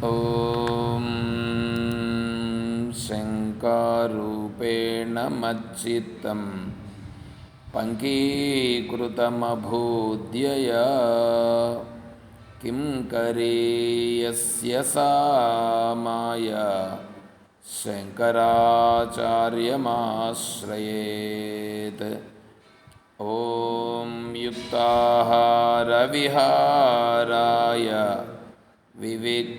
ఓం శంకారూపేణ మచ్చిత్తం పంకీకృతమభూద్యయా కిం కరేయస్య సా మాయా శంకరాచార్యమాశ్రయేత్. ఓం యుక్తాహారవిహారాయ వివిక్తస్థలవాసినే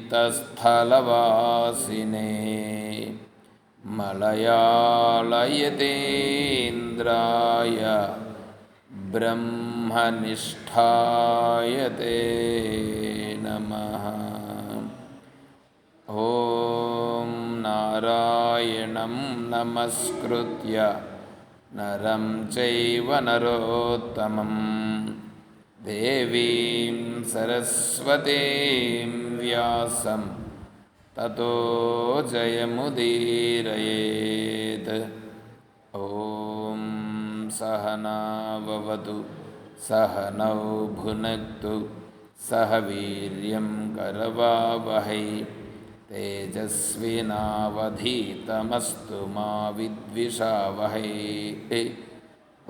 మలయాళయతేంద్రాయ బ్రహ్మనిష్ఠాయ తే నమః. ఓం నారాయణం నమస్కృత్య నరం చైవ నరోత్తమం దేవీం సరస్వతీం వ్యాసం తతో జయముదీరయేత్. ఓం సహనావవతు సహనౌ భునక్తు సహ వీర్యం కరవావహై తేజస్వినావధీతమస్తు మా విద్విషావహై.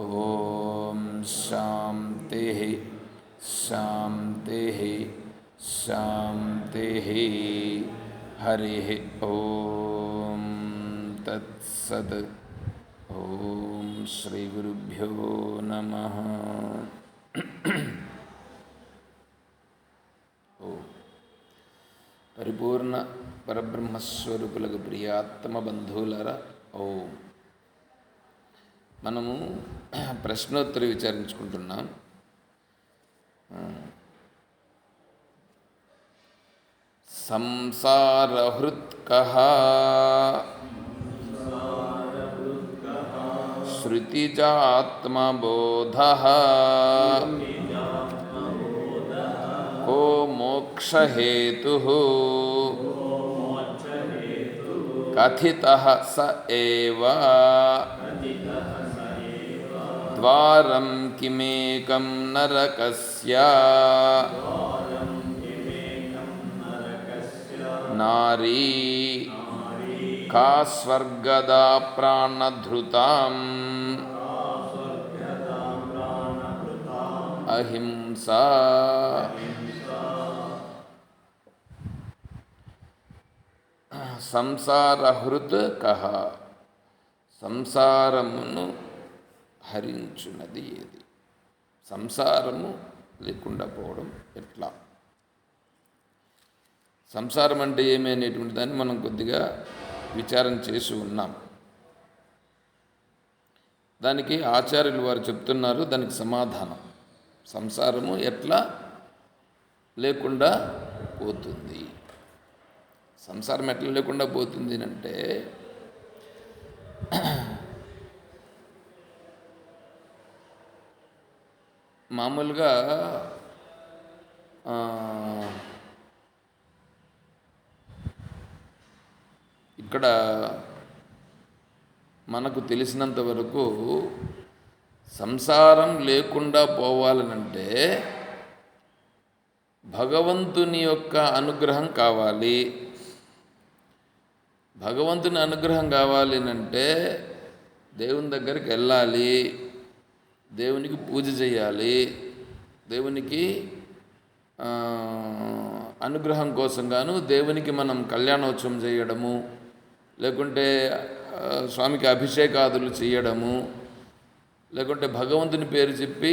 ఓం శాంతి శాంతి శాంతి. హరి ఓం తత్సత్. ఓం శ్రీ గురుభ్యో నమః. పరిపూర్ణ పరబ్రహ్మస్వరూపులకు ప్రియాత్మ బంధువులరా, ఓం. మనము ప్రశ్నోత్తరి విచారించుకుంటున్నాం. సంసారహృత్కః శృతిజాత్మబోధః కో మోక్షహేతుః కథితః స ఏవ ద్వారం కిమేకం నరకస్య నారీ కా స్వర్గదా ప్రాణధృతాం అహింసా. సంసారహృత్ కః, సంసారమును హరించున్నది ఏది? సంసారము లేకుండా పోవడం ఎట్లా? సంసారం అంటే ఏమి అనేటువంటి దాన్ని మనం కొద్దిగా విచారం చేసి ఉన్నాం. దానికి ఆచార్యులు వారు చెప్తున్నారు దానికి సమాధానం. సంసారము ఎట్లా లేకుండా పోతుంది? సంసారం ఎట్లా లేకుండా పోతుంది అంటే, మామూలుగా ఇక్కడ మనకు తెలిసినంత వరకు సంసారం లేకుండా పోవాలనంటే భగవంతుని యొక్క అనుగ్రహం కావాలి. భగవంతుని అనుగ్రహం కావాలి అంటే దేవుని దగ్గరికి వెళ్ళాలి, దేవునికి పూజ చేయాలి, దేవునికి అనుగ్రహం కోసం గాను దేవునికి మనం కళ్యాణోత్సవం చేయడము, లేకుంటే స్వామికి అభిషేకాదులు చేయడము, లేకుంటే భగవంతుని పేరు చెప్పి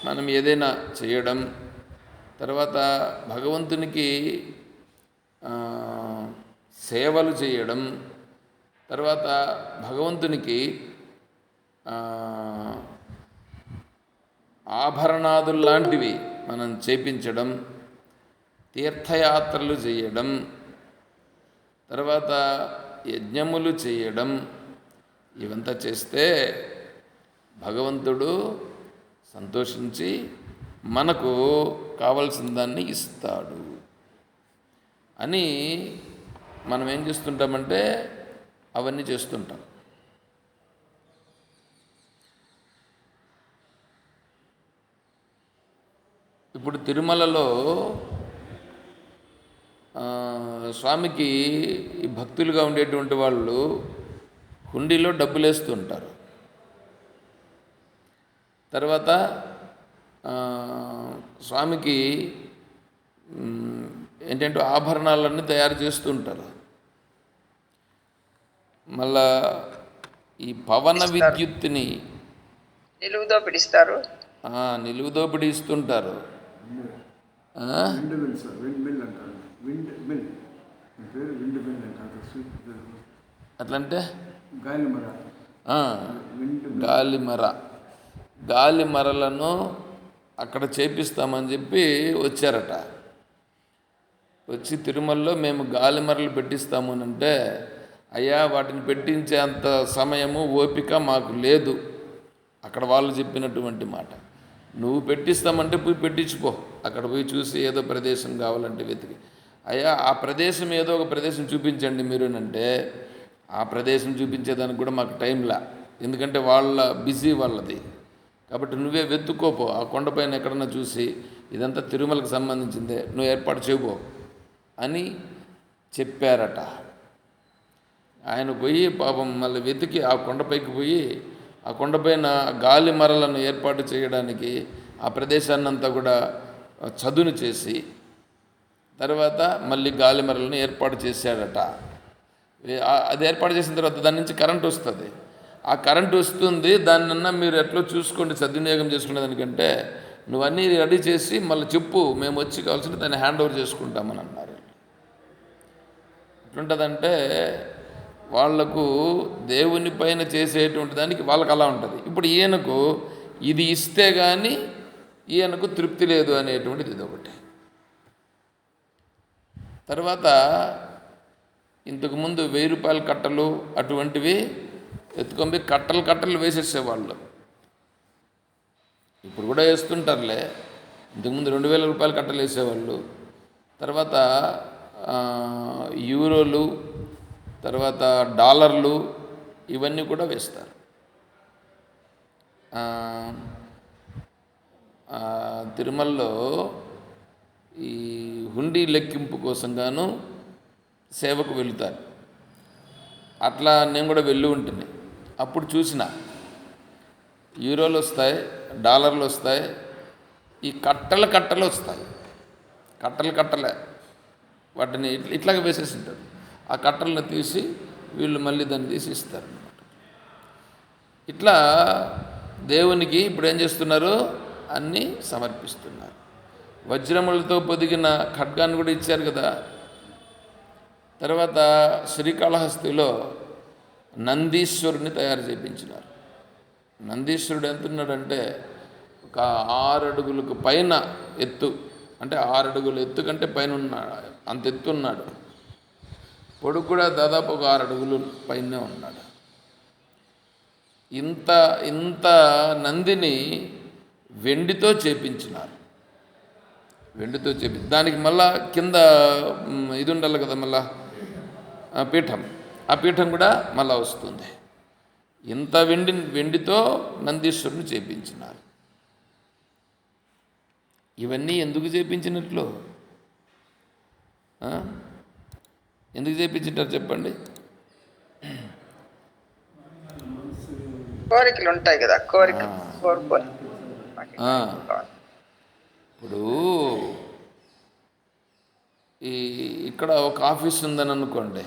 మనం ఏదైనా చేయడం, తర్వాత భగవంతునికి సేవలు చేయడం, తర్వాత భగవంతునికి ఆభరణాదుల్లాంటివి మనం చేపించడం, తీర్థయాత్రలు చేయడం, తర్వాత యజ్ఞములు చేయడం, ఇవంతా చేస్తే భగవంతుడు సంతోషించి మనకు కావలసిన దాన్ని ఇస్తాడు అని మనం ఏం చేస్తుంటామంటే అవన్నీ చేస్తుంటాం. ఇప్పుడు తిరుమలలో స్వామికి భక్తులుగా ఉండేటువంటి వాళ్ళు హుండీలో డబ్బులు వేస్తుంటారు. తర్వాత స్వామికి ఏంటంటే ఆభరణాలన్నీ తయారు చేస్తుంటారు. మళ్ళా ఈ పవన విద్యుత్తుని నిలువుదోపిడి ఇస్తుంటారు. అట్లంటే గాలిమరలను అక్కడ చేపిస్తామని చెప్పి వచ్చారట. వచ్చి తిరుమలలో మేము గాలిమరలు పెట్టిస్తాము అని అంటే, అయ్యా వాటిని పెట్టించే అంత సమయము ఓపిక మాకు లేదు. అక్కడ వాళ్ళు చెప్పినటువంటి మాట, నువ్వు పెట్టిస్తామంటే పోయి పెట్టించుకో, అక్కడ పోయి చూసి ఏదో ప్రదేశం కావాలంటే వెతికి. అయ్యా ఆ ప్రదేశం ఏదో ఒక ప్రదేశం చూపించండి మీరునంటే, ఆ ప్రదేశం చూపించేదానికి కూడా మాకు టైంలా, ఎందుకంటే వాళ్ళ బిజీ వాళ్ళది. కాబట్టి నువ్వే వెతుక్కోపో, ఆ కొండపైన ఎక్కడన్నా చూసి ఇదంతా తిరుమలకు సంబంధించిందే, నువ్వు ఏర్పాటు చేయబో అని చెప్పారట. ఆయన పోయి పాపం మళ్ళీ వెతికి ఆ కొండపైకి పోయి ఆ కొండపైన గాలి మరలను ఏర్పాటు చేయడానికి ఆ ప్రదేశాన్నంతా కూడా చదును చేసి తర్వాత మళ్ళీ గాలి మరలను ఏర్పాటు చేశాడట. అది ఏర్పాటు చేసిన తర్వాత దాని నుంచి కరెంట్ వస్తుంది. ఆ కరెంట్ వస్తుంది, దాన్నన్నా మీరు ఎట్లా చూసుకోండి, సద్వినియోగం చేసుకునే దానికంటే నువ్వు అన్నీ రెడీ చేసి మళ్ళీ చెప్పు, మేము వచ్చి కావాల్సిన దాన్ని హ్యాండ్ ఓవర్ చేసుకుంటామని అన్నారు. ఎట్లుంటుందంటే వాళ్లకు దేవుని పైన చేసేటువంటి దానికి వాళ్ళకి అలా ఉంటుంది. ఇప్పుడు ఈయనకు ఇది ఇస్తే కానీ ఈయనకు తృప్తి లేదు అనేటువంటిది ఇదొకటి. తర్వాత ఇంతకుముందు 1000 రూపాయల కట్టలు అటువంటివి ఎత్తుకొని కట్టలు వేసేసేవాళ్ళు. ఇప్పుడు కూడా వేస్తుంటారులే. ఇంతకుముందు 2000 రూపాయల కట్టలు వేసేవాళ్ళు. తర్వాత యూరోలు, తర్వాత డాలర్లు, ఇవన్నీ కూడా వేస్తారు. తిరుమలలో ఈ హుండీ లెక్కింపు కోసం గాను సేవకు వెళుతారు. అట్లా నేను కూడా వెళ్ళి ఉంటుంది. అప్పుడు చూసిన యూరోలు వస్తాయి, డాలర్లు వస్తాయి, ఈ కట్టలు వస్తాయి. కట్టలే వాటిని ఇట్లాగే వేసేసి ఉంటారు. ఆ కట్టలను తీసి వీళ్ళు మళ్ళీ దాన్ని తీసి ఇస్తారు అన్నమాట. ఇట్లా దేవునికి ఇప్పుడు ఏం చేస్తున్నారు, అన్నీ సమర్పిస్తున్నారు. వజ్రములతో పొదిగిన ఖడ్గాన్ని కూడా ఇచ్చారు కదా. తర్వాత శ్రీకాళహస్తిలో నందీశ్వరుని తయారు చేయించినారు. నందీశ్వరుడు ఎంతున్నాడంటే ఒక 6 అడుగులకు పైన ఎత్తు, అంటే 6 అడుగుల ఎత్తు కంటే పైన ఉన్నాడు, అంత ఎత్తు ఉన్నాడు. పొడుగు కూడా దాదాపు ఒక 6 అడుగులు పైనే ఉన్నాడు. ఇంత నందిని వెండితో చేపించినారు. దానికి మళ్ళా కింద ఇది ఉండాలి కదా, మళ్ళా పీఠం, ఆ పీఠం కూడా మళ్ళా వస్తుంది. ఇంత వెండితో నందీశ్వరుని చేపించినారు. ఇవన్నీ ఎందుకు చేపించినట్లు, ఎందుకు చేపించారు చెప్పండి? కోరికలు ఉంటాయి కదా, ఇప్పుడు ఇక్కడ ఒక ఆఫీస్ ఉందని అనుకోండి,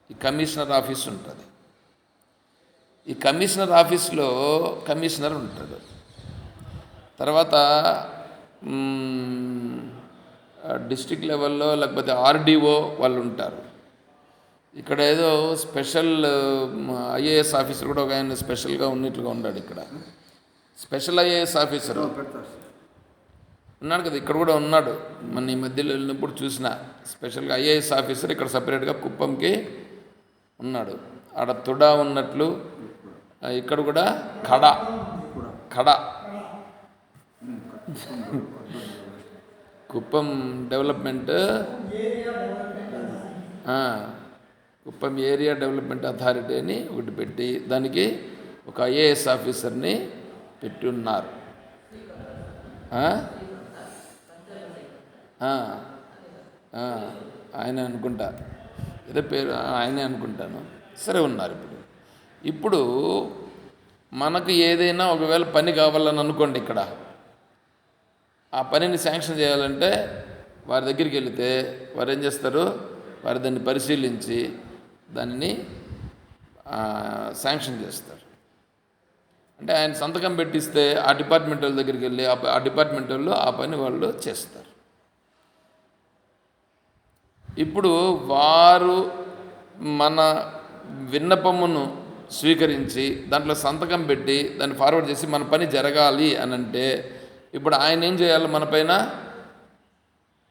ఈ కమిషనర్ ఆఫీస్ ఉంటుంది. ఈ కమిషనర్ ఆఫీస్లో కమిషనర్ ఉంటాడు. తర్వాత డిస్ట్రిక్ట్ లెవెల్లో లేకపోతే ఆర్డీఓ వాళ్ళు ఉంటారు. ఇక్కడ ఏదో స్పెషల్ ఐఏఎస్ ఆఫీసర్ కూడా ఒక ఆయన స్పెషల్గా ఉన్నట్లుగా ఉన్నాడు ఇక్కడ. స్పెషల్ ఐఏఎస్ ఆఫీసరు ఉన్నాడు కదా, ఇక్కడ కూడా ఉన్నాడు. మన ఈ మధ్యలో వెళ్ళినప్పుడు చూసిన స్పెషల్గా ఐఏఎస్ ఆఫీసర్ ఇక్కడ సపరేట్గా కుప్పంకి ఉన్నాడు. ఆడ తుడా ఉన్నట్లు ఇక్కడ కూడా కడ Kuppam development Kuppam area development authority అని ఒకటి పెట్టి దానికి ఒక ఐఏఎస్ ఆఫీసర్ని పెట్టి ఉన్నారు. ఆయన అనుకుంటా, ఏదో పేరు ఆయనే అనుకుంటాను. సరే ఉన్నారు. ఇప్పుడు మనకు ఏదైనా ఒకవేళ పని కావాలని అనుకోండి, ఇక్కడ ఆ పనిని శాంక్షన్ చేయాలంటే వారి దగ్గరికి వెళితే వారు ఏం చేస్తారు, వారు దాన్ని పరిశీలించి దానిని శాంక్షన్ చేస్తారు. అంటే ఆయన సంతకం పెట్టిస్తే ఆ డిపార్ట్మెంట్ వాళ్ళ దగ్గరికి వెళ్ళి ఆ డిపార్ట్మెంట్ వాళ్ళు ఆ పని వాళ్ళు చేస్తారు. ఇప్పుడు వారు మన విన్నపమును స్వీకరించి దాంట్లో సంతకం పెట్టి దాన్ని ఫార్వర్డ్ చేసి మన పని జరగాలి అని అంటే ఇప్పుడు ఆయన ఏం చేయాలి,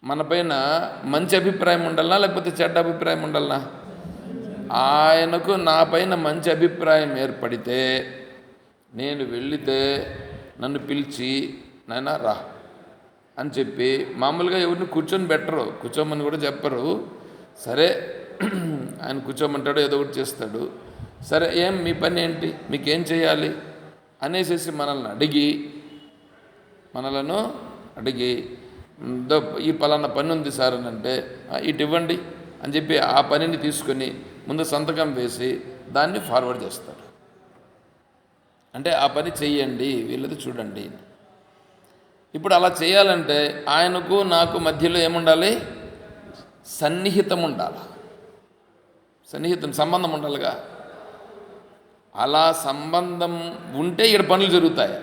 మనపైన మంచి అభిప్రాయం ఉండాలనా లేకపోతే చెడ్డ అభిప్రాయం ఉండాలనా? ఆయనకు నా పైన మంచి అభిప్రాయం ఏర్పడితే నేను వెళితే నన్ను పిలిచి నాయనా రా అని చెప్పి, మామూలుగా ఎవరిని కూర్చోమని కూడా చెప్పరు. సరే ఆయన కూర్చోమంటాడు, ఏదో ఒకటి చేస్తాడు. సరే మీ పని ఏంటి, మీకేం చేయాలి అనేసి మనలను అడిగి ఈ పలానా పని ఉంది సార్ అని అంటే ఇటు ఇవ్వండి అని చెప్పి ఆ పనిని తీసుకొని ముందు సంతకం వేసి దాన్ని ఫార్వర్డ్ చేస్తాడు. అంటే ఆ పని చెయ్యండి, వీళ్ళది చూడండి. ఇప్పుడు అలా చేయాలంటే ఆయనకు నాకు మధ్యలో ఏముండాలి, సన్నిహితం ఉండాలి, సంబంధం ఉండాలిగా. అలా సంబంధం ఉంటే ఇక్కడ పనులు జరుగుతాయి.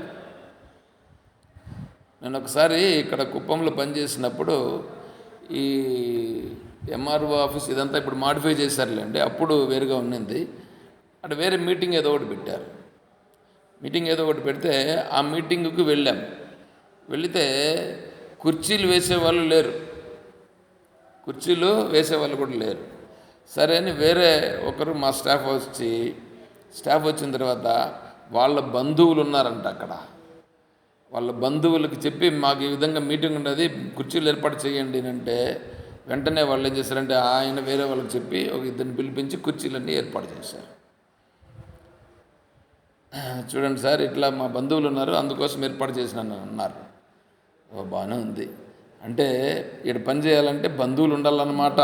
నేను ఒకసారి ఇక్కడ కుప్పంలో పనిచేసినప్పుడు ఈ ఎంఆర్ఓ ఆఫీస్ ఇదంతా ఇప్పుడు మాడిఫై చేశారులేండి, అప్పుడు వేరుగా ఉన్నింది. అక్కడ వేరే మీటింగ్ ఏదో ఒకటి పెట్టారు. మీటింగ్ ఏదో ఒకటి పెడితే ఆ మీటింగ్కి వెళ్ళాం. వెళితే కుర్చీలు వేసేవాళ్ళు లేరు, వేసేవాళ్ళు కూడా లేరు. సరే అని వేరే ఒకరు మా స్టాఫ్ వచ్చిన తర్వాత వాళ్ళ బంధువులు ఉన్నారంట అక్కడ. వాళ్ళ బంధువులకి చెప్పి మాకు ఈ విధంగా మీటింగ్ ఉండేది, కుర్చీలు ఏర్పాటు చేయండి అంటే వెంటనే వాళ్ళు ఏం చేశారంటే ఆయన వేరే వాళ్ళకి చెప్పి ఒక ఇద్దరిని పిలిపించి కుర్చీలన్నీ ఏర్పాటు చేశారు. చూడండి సార్, ఇట్లా మా బంధువులు ఉన్నారు, అందుకోసం ఏర్పాటు చేసినాను అన్నారు. బాగానే ఉంది, అంటే ఇక్కడ పని చేయాలంటే బంధువులు ఉండాలన్నమాట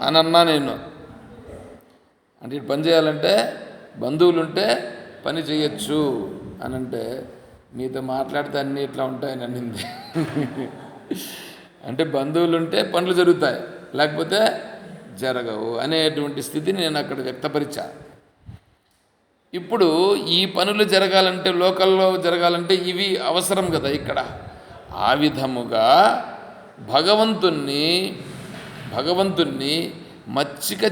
అని అన్నా నేను. అంటే ఇక్కడ పని చేయాలంటే బంధువులు ఉంటే పని చేయొచ్చు అని అంటే మీతో మాట్లాడితే అన్నీ ఇట్లా ఉంటాయని అనింది. అంటే బంధువులు ఉంటే పనులు జరుగుతాయి, లేకపోతే జరగవు అనేటువంటి స్థితిని నేను అక్కడ వ్యక్తపరిచా. ఇప్పుడు ఈ పనులు జరగాలంటే, లోకల్లో జరగాలంటే ఇవి అవసరం కదా ఇక్కడ. ఆ విధముగా భగవంతుణ్ణి మచ్చిక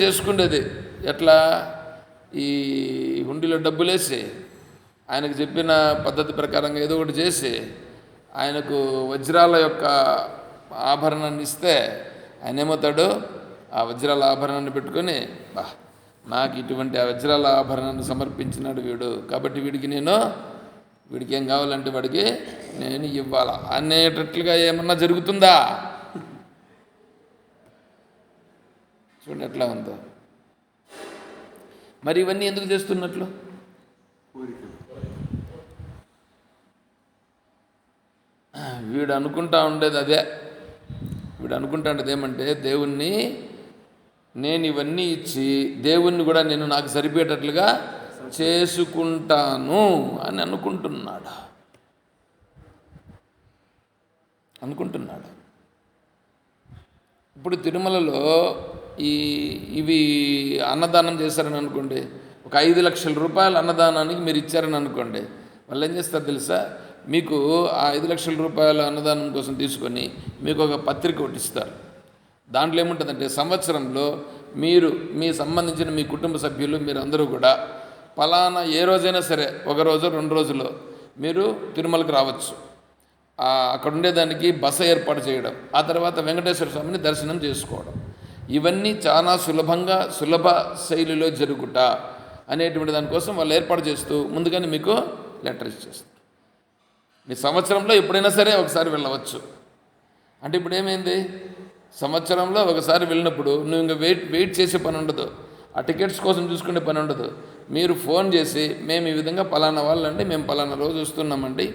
చేసుకునేది ఎట్లా? ఈ హుండీలో డబ్బులేసి ఆయనకు చెప్పిన పద్ధతి ప్రకారంగా ఏదో ఒకటి చేసి ఆయనకు వజ్రాల యొక్క ఆభరణాన్ని ఇస్తే ఆయన ఏమవుతాడు, ఆ వజ్రాల ఆభరణాన్ని పెట్టుకొని నాకు ఇటువంటి ఆ వజ్రాల ఆభరణాన్ని సమర్పించినాడు వీడు, కాబట్టి వీడికి ఏం కావాలంటే వాడికి నేను ఇవ్వాలా అనేటట్లుగా ఏమన్నా జరుగుతుందా? చూడండి ఎట్లా ఉందో. మరి ఇవన్నీ ఎందుకు చేస్తున్నట్లు? వీడు అనుకుంటా ఉండేది ఏమంటే, దేవుణ్ణి నేను ఇవన్నీ ఇచ్చి దేవుణ్ణి కూడా నేను నాకు సరిపోయేటట్లుగా చేసుకుంటాను అని అనుకుంటున్నాడు. ఇప్పుడు తిరుమలలో ఇవి అన్నదానం చేశారని అనుకోండి, ఒక 5 లక్షల రూపాయల అన్నదానానికి మీరు ఇచ్చారని అనుకోండి, వాళ్ళు ఏం చేస్తారు తెలుసా? మీకు ఆ 5 లక్షల రూపాయల అన్నదానం కోసం తీసుకొని మీకు ఒక పత్రిక ఒకటి ఇస్తారు. దాంట్లో ఏముంటుందంటే సంవత్సరంలో మీరు మీ సంబంధించిన మీ కుటుంబ సభ్యులు మీరందరూ కూడా పలానా ఏ రోజైనా సరే, ఒక రోజు 2 రోజుల్లో మీరు తిరుమలకి రావచ్చు. అక్కడ ఉండేదానికి బస ఏర్పాటు చేయడం, ఆ తర్వాత వెంకటేశ్వర స్వామిని దర్శనం చేసుకోవడం, ఇవన్నీ చాలా సులభ శైలిలో జరుగుట అనేటువంటి దానికోసం వాళ్ళు ఏర్పాటు చేస్తూ ముందుగానే మీకు లెటర్ ఇచ్చేస్తారు. మీ సంవత్సరంలో ఎప్పుడైనా సరే ఒకసారి వెళ్ళవచ్చు. అంటే ఇప్పుడు ఏమైంది, సంవత్సరంలో ఒకసారి వెళ్ళినప్పుడు నువ్వు ఇంకా వెయిట్ చేసే పని ఉండదు, ఆ టికెట్స్ కోసం చూసుకునే పని ఉండదు. మీరు ఫోన్ చేసి మేము ఈ విధంగా పలానా వాళ్ళండి, మేము పలానా రోజు వస్తున్నామండి,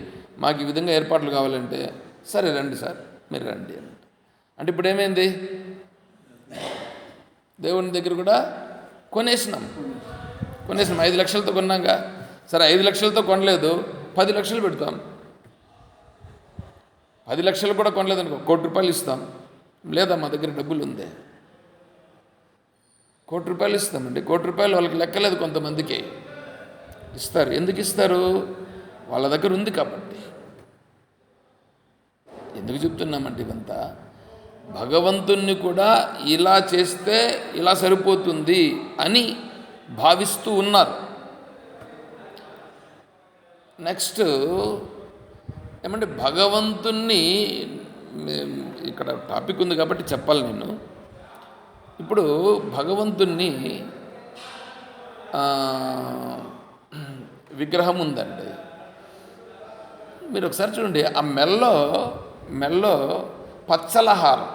మాకు ఈ విధంగా ఏర్పాట్లు కావాలంటే సరే రండి సార్ మీరు రండి అని. అంటే ఇప్పుడు ఏమైంది, దేవుని దగ్గర కూడా కొనేసినాం 5 లక్షలతో కొన్నాక, సరే 5 లక్షలతో కొనలేదు, 10 లక్షలు పెడతాం. 10 లక్షలు కూడా కొనలేదు అనుకో, 1 కోటి రూపాయలు ఇస్తాం. లేదా మా దగ్గర డబ్బులు ఉంది, 1 కోటి రూపాయలు ఇస్తామండి. 1 కోటి రూపాయలు వాళ్ళకి లెక్కలేదు, కొంతమందికి ఇస్తారు. ఎందుకు ఇస్తారు, వాళ్ళ దగ్గర ఉంది కాబట్టి. ఎందుకు చెప్తున్నామంటే ఇదంతా భగవంతుణ్ణి కూడా ఇలా చేస్తే ఇలా సరిపోతుంది అని భావిస్తూ ఉన్నారు. నెక్స్ట్ ఏమంటే భగవంతుణ్ణి, ఇక్కడ టాపిక్ ఉంది కాబట్టి చెప్పాలి నేను. ఇప్పుడు భగవంతుణ్ణి విగ్రహం ఉందండి, మీరు ఒకసారి చూడండి, ఆ మెల్లో పచ్చలహారం,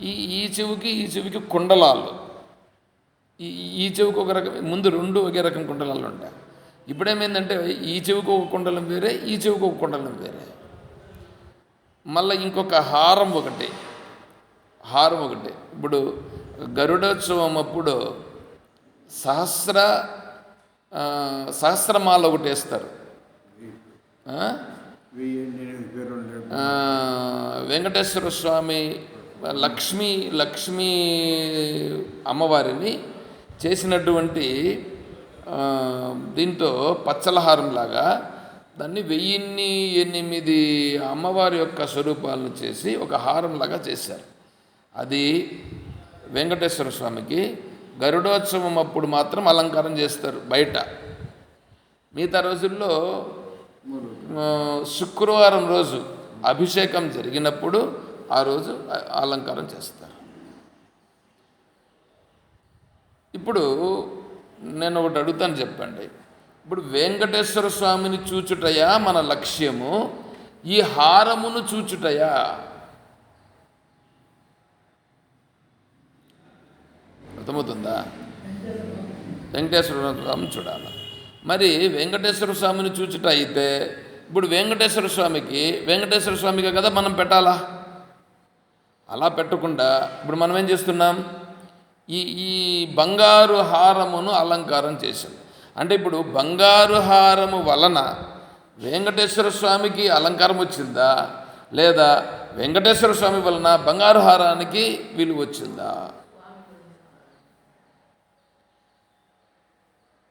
ఈ చెవికి కుండలాలు, ఈ చెవికి ఒక రకం, ముందు 2 ఒకే రకం కుండలాలు ఉంటాయి. ఇప్పుడేమైందంటే ఈ చెవికి ఒక కుండలం వేరే, ఈ చెవికి ఒక కుండలం వేరే, మళ్ళీ ఇంకొక హారం ఒకటి. ఇప్పుడు గరుడోత్సవం అప్పుడు సహస్రమాల ఒకటి వేస్తారు. వెంకటేశ్వర స్వామి లక్ష్మీ అమ్మవారిని చేసినటువంటి దీంతో పచ్చలహారంలాగా దాన్ని 1008 అమ్మవారి యొక్క స్వరూపాలను చేసి ఒక హారంలాగా చేశారు. అది వెంకటేశ్వర స్వామికి గరుడోత్సవం అప్పుడు మాత్రం అలంకారం చేస్తారు బయట. మిగతా రోజుల్లో శుక్రవారం రోజు అభిషేకం జరిగినప్పుడు ఆ రోజు అలంకారం చేస్తారు. ఇప్పుడు నేను ఒకటి అడుగుతాను, చెప్పండి. ఇప్పుడు వెంకటేశ్వర స్వామిని చూచుటయా మన లక్ష్యము, ఈ హారమును చూచుటయా? అర్థమవుతుందా? వెంకటేశ్వర స్వామిని చూడాలి. మరి వెంకటేశ్వర స్వామిని చూచుట అయితే ఇప్పుడు వెంకటేశ్వర స్వామికే కదా మనం పెట్టాలా. అలా పెట్టకుండా ఇప్పుడు మనం ఏం చేస్తున్నాం, ఈ బంగారు హారమును అలంకారం చేశాం. అంటే ఇప్పుడు బంగారు హారము వలన వెంకటేశ్వర స్వామికి అలంకారం వచ్చిందా, లేదా వెంకటేశ్వర స్వామి వలన బంగారు హారానికి విలువ వచ్చిందా?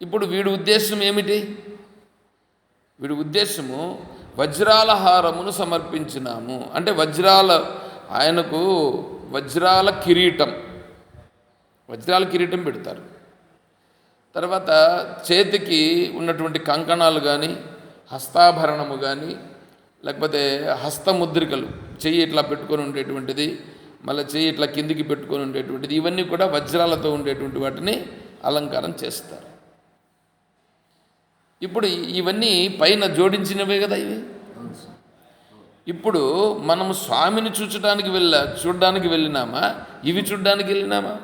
ఇప్పుడు వీడి ఉద్దేశం ఏమిటి? వీడి ఉద్దేశము వజ్రాల హారమును సమర్పించినాము అంటే ఆయనకు వజ్రాల కిరీటం పెడతారు. తర్వాత చేతికి ఉన్నటువంటి కంకణాలు కానీ, హస్తాభరణము కానీ, లేకపోతే హస్తముద్రికలు, చెయ్యి ఇట్లా పెట్టుకొని ఉండేటువంటిది, మళ్ళీ చెయ్యి ఇట్లా కిందికి పెట్టుకొని ఉండేటువంటిది, ఇవన్నీ కూడా వజ్రాలతో ఉండేటువంటి వాటిని అలంకారం చేస్తారు. ఇప్పుడు ఇవన్నీ పైన జోడించినవే కదా ఇవి. ఇప్పుడు మనము స్వామిని చూడడానికి వెళ్ళినామా, ఇవి చూడడానికి వెళ్ళినామా?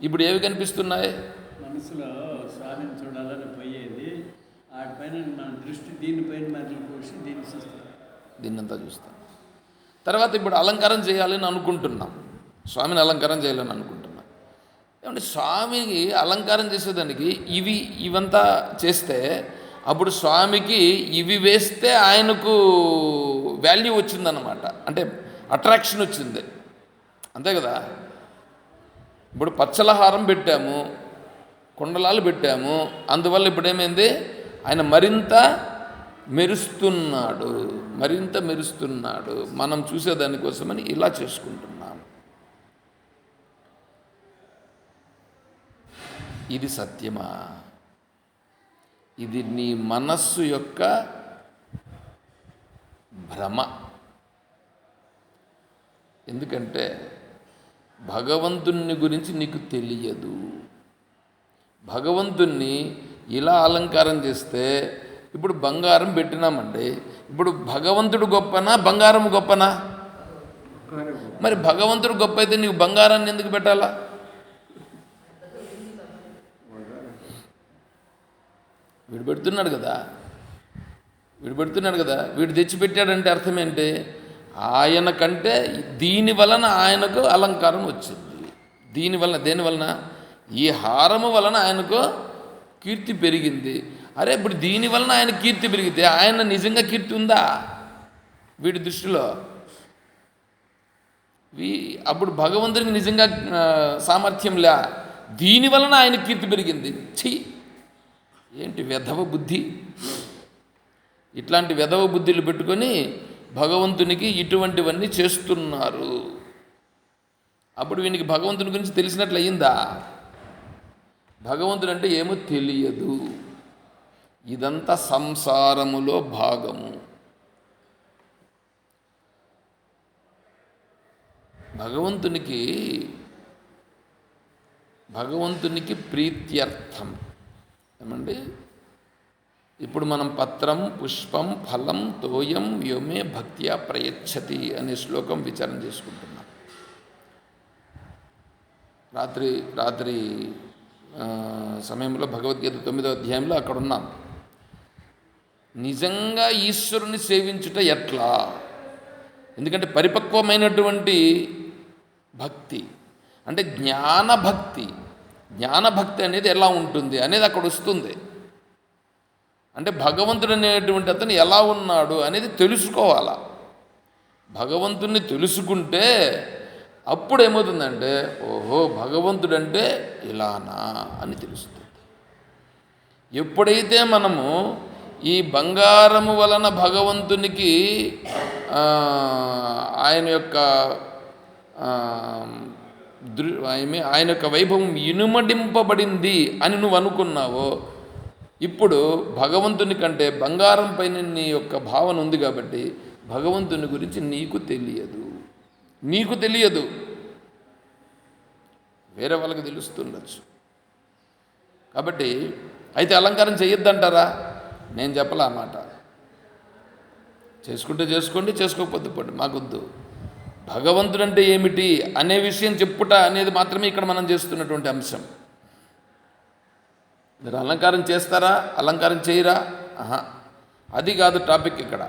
ఇప్పుడు ఏవి కనిపిస్తున్నాయి? మనసులో స్వామిని చూడాలని పోయేది, వాటిపైన మన దృష్టి దీనిపైన దీన్నంతా చూస్తాం. తర్వాత ఇప్పుడు అలంకారం చేయాలని అనుకుంటున్నాం, స్వామిని అలంకారం చేయాలని అనుకుంటున్నాం. ఏమంటే స్వామికి అలంకారం చేసేదానికి ఇవంతా చేస్తే అప్పుడు స్వామికి ఇవి వేస్తే ఆయనకు వాల్యూ వచ్చిందన్నమాట, అంటే అట్రాక్షన్ వచ్చింది, అంతే కదా. ఇప్పుడు పచ్చలహారం పెట్టాము, కుండలాలు పెట్టాము, అందువల్ల ఇప్పుడు ఏమైంది, ఆయన మరింత మెరుస్తున్నాడు, మరింత మెరుస్తున్నాడు. మనం చూసేదానికోసమని ఇలా చేసుకుంటున్నాం. ఇది సత్యమా? ఇది నీ మనస్సు యొక్క భ్రమ. ఎందుకంటే భగవంతుని గురించి నీకు తెలియదు. భగవంతుణ్ణి ఇలా అలంకారం చేస్తే, ఇప్పుడు బంగారం పెట్టినామండి, ఇప్పుడు భగవంతుడు గొప్పనా బంగారం గొప్పనా? మరి భగవంతుడు గొప్ప అయితే నీకు బంగారాన్ని ఎందుకు పెట్టాలా? వీడు పెడుతున్నాడు కదా, వీడు తెచ్చిపెట్టాడంటే అర్థం ఏంటి? ఆయన కంటే దీని వలన ఆయనకు అలంకారం వచ్చింది. దేని వలన? ఈ హారము వలన ఆయనకు కీర్తి పెరిగింది. అరే, ఇప్పుడు దీని వలన ఆయన కీర్తి పెరిగితే ఆయన నిజంగా కీర్తి ఉందా వీడి దృష్టిలో? అప్పుడు భగవంతునికి నిజంగా సామర్థ్యంలా, దీని వలన ఆయన కీర్తి పెరిగింది. ఏంటి వెధవ బుద్ధి? ఇట్లాంటి వెధవ బుద్ధులు పెట్టుకొని భగవంతునికి ఇటువంటివన్నీ చేస్తున్నారు. అప్పుడు వీనికి భగవంతుని గురించి తెలిసినట్లు అయ్యిందా? భగవంతుడు అంటే ఏమో తెలియదు. ఇదంతా సంసారములో భాగము. భగవంతునికి ప్రీత్యర్థం ఏమండి? ఇప్పుడు మనం పత్రం, పుష్పం, ఫలం, తోయం వ్యోమే భక్త్యా ప్రయచ్చతి అనే శ్లోకం విచారణ చేసుకుంటున్నాం. రాత్రి సమయంలో భగవద్గీత 9వ అధ్యాయంలో అక్కడ ఉన్నాం. నిజంగా ఈశ్వరుని సేవించుట ఎట్లా? ఎందుకంటే పరిపక్వమైనటువంటి భక్తి అంటే జ్ఞానభక్తి అనేది ఎలా ఉంటుంది అనేది అక్కడ వస్తుంది. అంటే భగవంతుడు అనేటువంటి అతను ఎలా ఉన్నాడు అనేది తెలుసుకోవాలా. భగవంతుడిని తెలుసుకుంటే అప్పుడు ఏమవుతుందంటే, ఓహో భగవంతుడంటే ఇలానా అని తెలుస్తుంది. ఎప్పుడైతే మనము ఈ బంగారము వలన భగవంతునికి ఆయన యొక్క వైభవం ఇనుమడింపబడింది అని నువ్వు అనుకున్నావో, ఇప్పుడు భగవంతుని కంటే బంగారం పైన నీ యొక్క భావన ఉంది కాబట్టి భగవంతుని గురించి నీకు తెలియదు, వేరే వాళ్ళకి తెలుస్తుండొచ్చు. కాబట్టి అయితే అలంకారం చేయొద్దంటారా? నేను చెప్పలే ఆ మాట. చేసుకుంటే చేసుకోండి, చేసుకోకపోతే పోండి, మాకొద్దు. భగవంతుడు అంటే ఏమిటి అనే విషయం చెప్పుట అనేది మాత్రమే ఇక్కడ మనం చేస్తున్నటువంటి అంశం. మీరు అలంకారం చేస్తారా, అలంకారం చేయరా? అది కాదు టాపిక్ ఇక్కడ.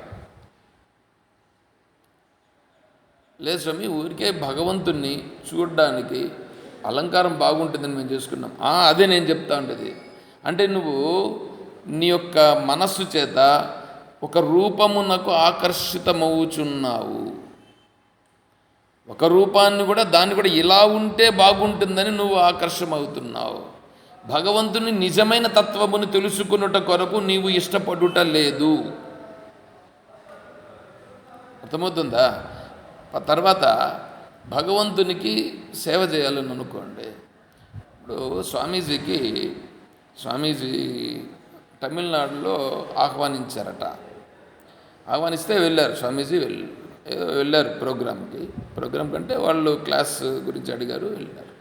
లేదు స్వామి, ఊరికే భగవంతుణ్ణి చూడడానికి అలంకారం బాగుంటుందని మేము చేసుకున్నాం. అదే నేను చెప్తా ఉండేది. అంటే నువ్వు నీ యొక్క మనస్సు చేత ఒక రూపమునకు ఆకర్షితమవుచున్నావు. ఒక రూపాన్ని కూడా దాన్ని కూడా ఇలా ఉంటే బాగుంటుందని నువ్వు ఆకర్షమవుతున్నావు. భగవంతుని నిజమైన తత్వమును తెలుసుకున్నట కొరకు నీవు ఇష్టపడుట లేదు. అర్థమవుతుందా? తర్వాత భగవంతునికి సేవ చేయాలని అనుకోండి. ఇప్పుడు స్వామీజీ తమిళనాడులో ఆహ్వానించారట. ఆహ్వానిస్తే వెళ్ళారు. స్వామీజీ వెళ్ళారు ప్రోగ్రామ్ కంటే వాళ్ళు క్లాస్ గురించి అడిగారు, వెళ్ళారు.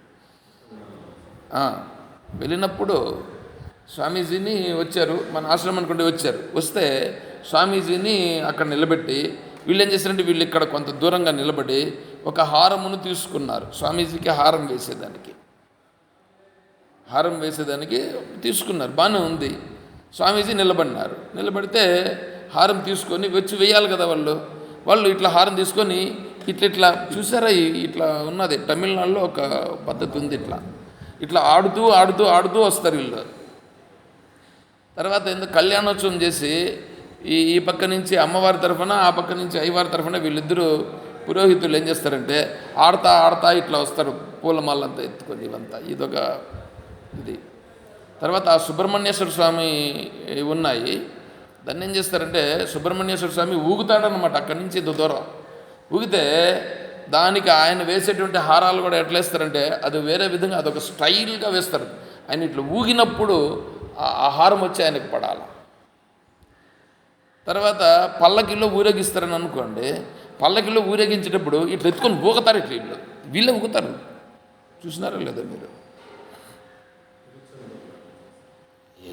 వెళ్ళినప్పుడు స్వామీజీని వచ్చారు, మన ఆశ్రమం అనుకుంటే వచ్చారు. వస్తే స్వామీజీని అక్కడ నిలబెట్టి వీళ్ళు ఏం చేశారంటే, వీళ్ళు ఇక్కడ కొంత దూరంగా నిలబడి ఒక హారమును తీసుకున్నారు. స్వామీజీకి హారం వేసేదానికి తీసుకున్నారు. బాగానే ఉంది. స్వామీజీ నిలబడితే హారం తీసుకొని వచ్చి వేయాలి కదా వాళ్ళు ఇట్లా హారం తీసుకొని ఇట్లా చూసారా, ఇట్లా ఉన్నది. తమిళనాడులో ఒక పద్ధతి ఉంది. ఇట్లా ఆడుతూ వస్తారు వీళ్ళు. తర్వాత ఎందుకు కళ్యాణోత్సవం చేసి ఈ పక్క నుంచి అమ్మవారి తరఫున, ఆ పక్క నుంచి అయ్యవారి తరఫున వీళ్ళిద్దరూ పురోహితులు ఏం చేస్తారంటే ఆడతా ఇట్లా వస్తారు, పూలమాలంతా ఎత్తుకొని. ఇవంతా ఇదొక ఇది. తర్వాత ఆ సుబ్రహ్మణ్యేశ్వర స్వామి ఉన్నాయి, దాన్ని ఏం చేస్తారంటే సుబ్రహ్మణ్యేశ్వర స్వామి ఊగుతాడనమాట అక్కడి నుంచి ఇంత దూరం ఊగితే దానికి ఆయన వేసేటువంటి హారాలు కూడా ఎట్లా వేస్తారంటే అది వేరే విధంగా అదొక స్టైల్గా వేస్తారు. ఆయన ఇట్లా ఊగినప్పుడు ఆ హారం వచ్చి ఆయనకు పడాలి. తర్వాత పల్లకిలో ఊరేగిస్తారని అనుకోండి, పల్లకిలో ఊరేగించేటప్పుడు ఇట్లా ఎత్తుకొని ఊగుతారు, ఇట్లా వీళ్ళే ఊగుతారు. చూసినారా లేదా మీరు?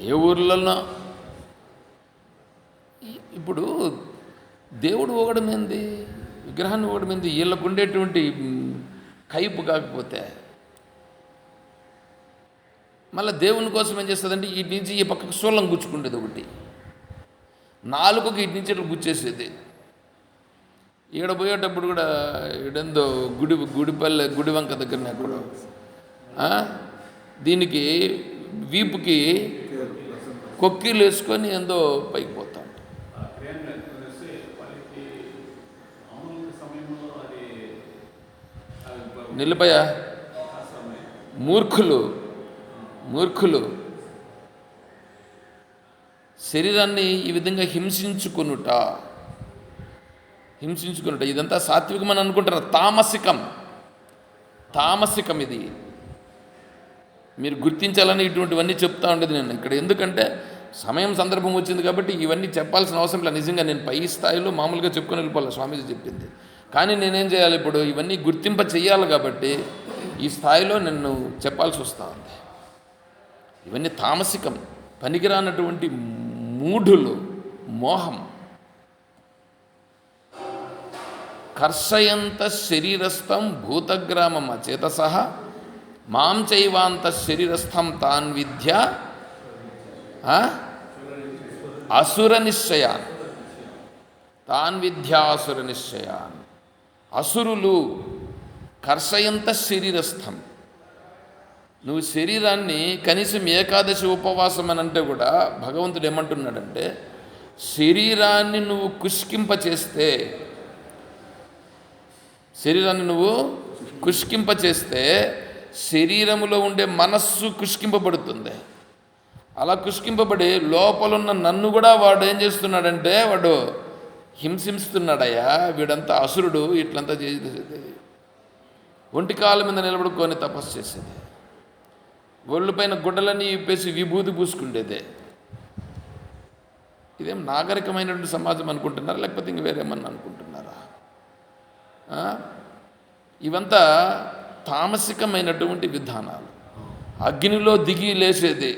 ఏ ఊర్లలో ఇప్పుడు దేవుడు ఊగడం ఏంది, విగ్రహాన్ని ఊగడం ఏంది? వీళ్ళకు ఉండేటువంటి కైపు కాకపోతే మళ్ళీ దేవుని కోసం ఏం చేస్తుందంటే ఇటు నుంచి ఈ పక్కకు సోలం గుచ్చుకుండేది ఒకటి, నాలుగుకి ఇటు నుంచి ఇట్లా గుచ్చేసేది. ఈడ పోయేటప్పుడు కూడా ఈడెందో గుడివంక దగ్గరనే అక్కడ దీనికి వీపుకి కొక్కీలు వేసుకొని ఏందో పైకి పోతా నిలిపయ మూర్ఖులు శరీరాన్ని ఈ విధంగా హింసించుకునుట ఇదంతా సాత్వికం అని అనుకుంటారు. తామసికం ఇది మీరు గుర్తించాలని ఇటువంటివన్నీ చెప్తా ఉండేది నేను ఇక్కడ. ఎందుకంటే సమయం సందర్భం వచ్చింది కాబట్టి ఇవన్నీ చెప్పాల్సిన అవసరం లేదు. నిజంగా నేను పై స్థాయిలో మామూలుగా చెప్పుకొని వెళ్ళిపోవాలి, స్వామీజీ చెప్పింది. కానీ నేనేం చేయాలి, ఇప్పుడు ఇవన్నీ గుర్తింప చెయ్యాలి కాబట్టి ఈ స్థాయిలో నేను చెప్పాల్సి వస్తూ ఉంది. ఇవన్నీ తామసికం, పనికిరానటువంటి మూఢులు, మోహం. కర్షయంత శరీరస్థం భూతగ్రామం అచేతసః మాం చైవాంత శరీరస్థం తాన్ విద్య అసుర నిశ్చయాన్. అసురులు కర్షయంత శరీరస్థం. నువ్వు శరీరాన్ని కనీసం ఏకాదశి ఉపవాసం అని అంటే కూడా భగవంతుడు ఏమంటున్నాడంటే శరీరాన్ని నువ్వు కుష్కింపచేస్తే శరీరములో ఉండే మనస్సు కుష్కింపబడుతుంది. అలా కుష్కింపబడి లోపలున్న నన్ను కూడా వాడు ఏం చేస్తున్నాడంటే వాడు హింసిస్తున్నాడయ్యా. వీడంతా అసురుడు, ఇట్లంతా చేసేది. ఒంటి కాళ్ళ మీద నిలబడుకొని తపస్సు చేసేది, ఒళ్ళు పైన గుడ్డలన్నీ ఇప్పేసి విభూతి పూసుకుండేదే. ఇదేం నాగరికమైనటువంటి సమాజం అనుకుంటున్నారా, లేకపోతే ఇంక వేరేమన్నా అనుకుంటున్నారా? ఇవంతా తామసికమైనటువంటి విధానాలు. అగ్నిలో దిగి లేచేది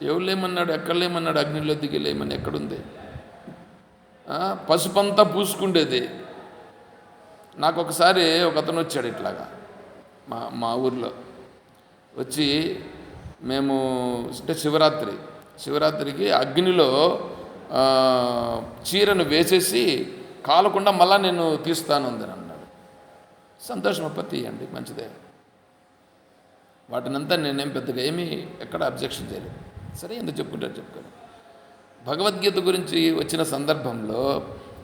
ఎవరు లేమన్నాడు, ఎక్కడ లేమన్నాడు? అగ్నిలో దిగి లేమని ఎక్కడుంది? పసుపంతా పూసుకుండేది. నాకు ఒకసారి ఒక అతను వచ్చాడు ఇట్లాగా మా ఊర్లో వచ్చి, మేము అంటే శివరాత్రికి అగ్నిలో చీరను వేసేసి కాలకుండా మళ్ళా నేను తీస్తాను అందని అన్నాడు. సంతోషం, తీయండి, మంచిదే. వాటినంతా నేనేం పెద్దగా ఎక్కడ అబ్జెక్షన్ చేయలేదు. సరే, ఎందుకు చెప్పుకుంటారు చెప్పుకోండి. భగవద్గీత గురించి వచ్చిన సందర్భంలో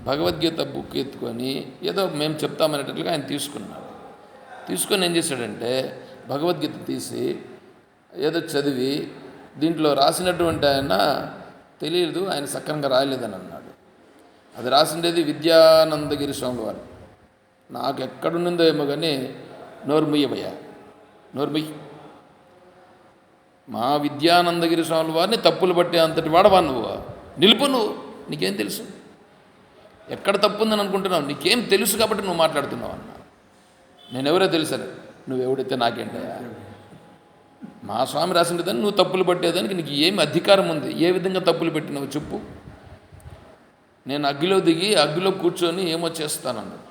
భగవద్గీత బుక్ ఎత్తుకొని ఏదో మేము చెప్తామనేటట్లుగా ఆయన తీసుకొని ఏం చేశాడంటే భగవద్గీత తీసి ఏదో చదివి దీంట్లో రాసినటువంటి ఆయన తెలియదు, ఆయన సక్రమంగా రాయలేదని అన్నాడు. అది రాసిండేది విద్యానందగిరి స్వామి వారు. నాకు ఎక్కడున్నిందో ఏమో కానీ నోరు ముయ్యి. మా విద్యానందగిరి స్వామి వారిని తప్పులు బట్టే అంతటి వాడవా నువ్వు? నిలుపు, నీకేం తెలుసు? ఎక్కడ తప్పు ఉందని అనుకుంటున్నావు? నీకేం తెలుసు కాబట్టి నువ్వు మాట్లాడుతున్నావు అన్న. నేనెవరో తెలుసని, నువ్వెవడైతే నాకేంటయా? మా స్వామి రాసినదాన్ని నువ్వు తప్పులు పట్టేదానికి నీకు ఏమి అధికారం ఉంది? ఏ విధంగా తప్పులు పెట్టినావు చెప్పు. నేను అగ్గిలో కూర్చొని ఏమో చేస్తానన్నాడు.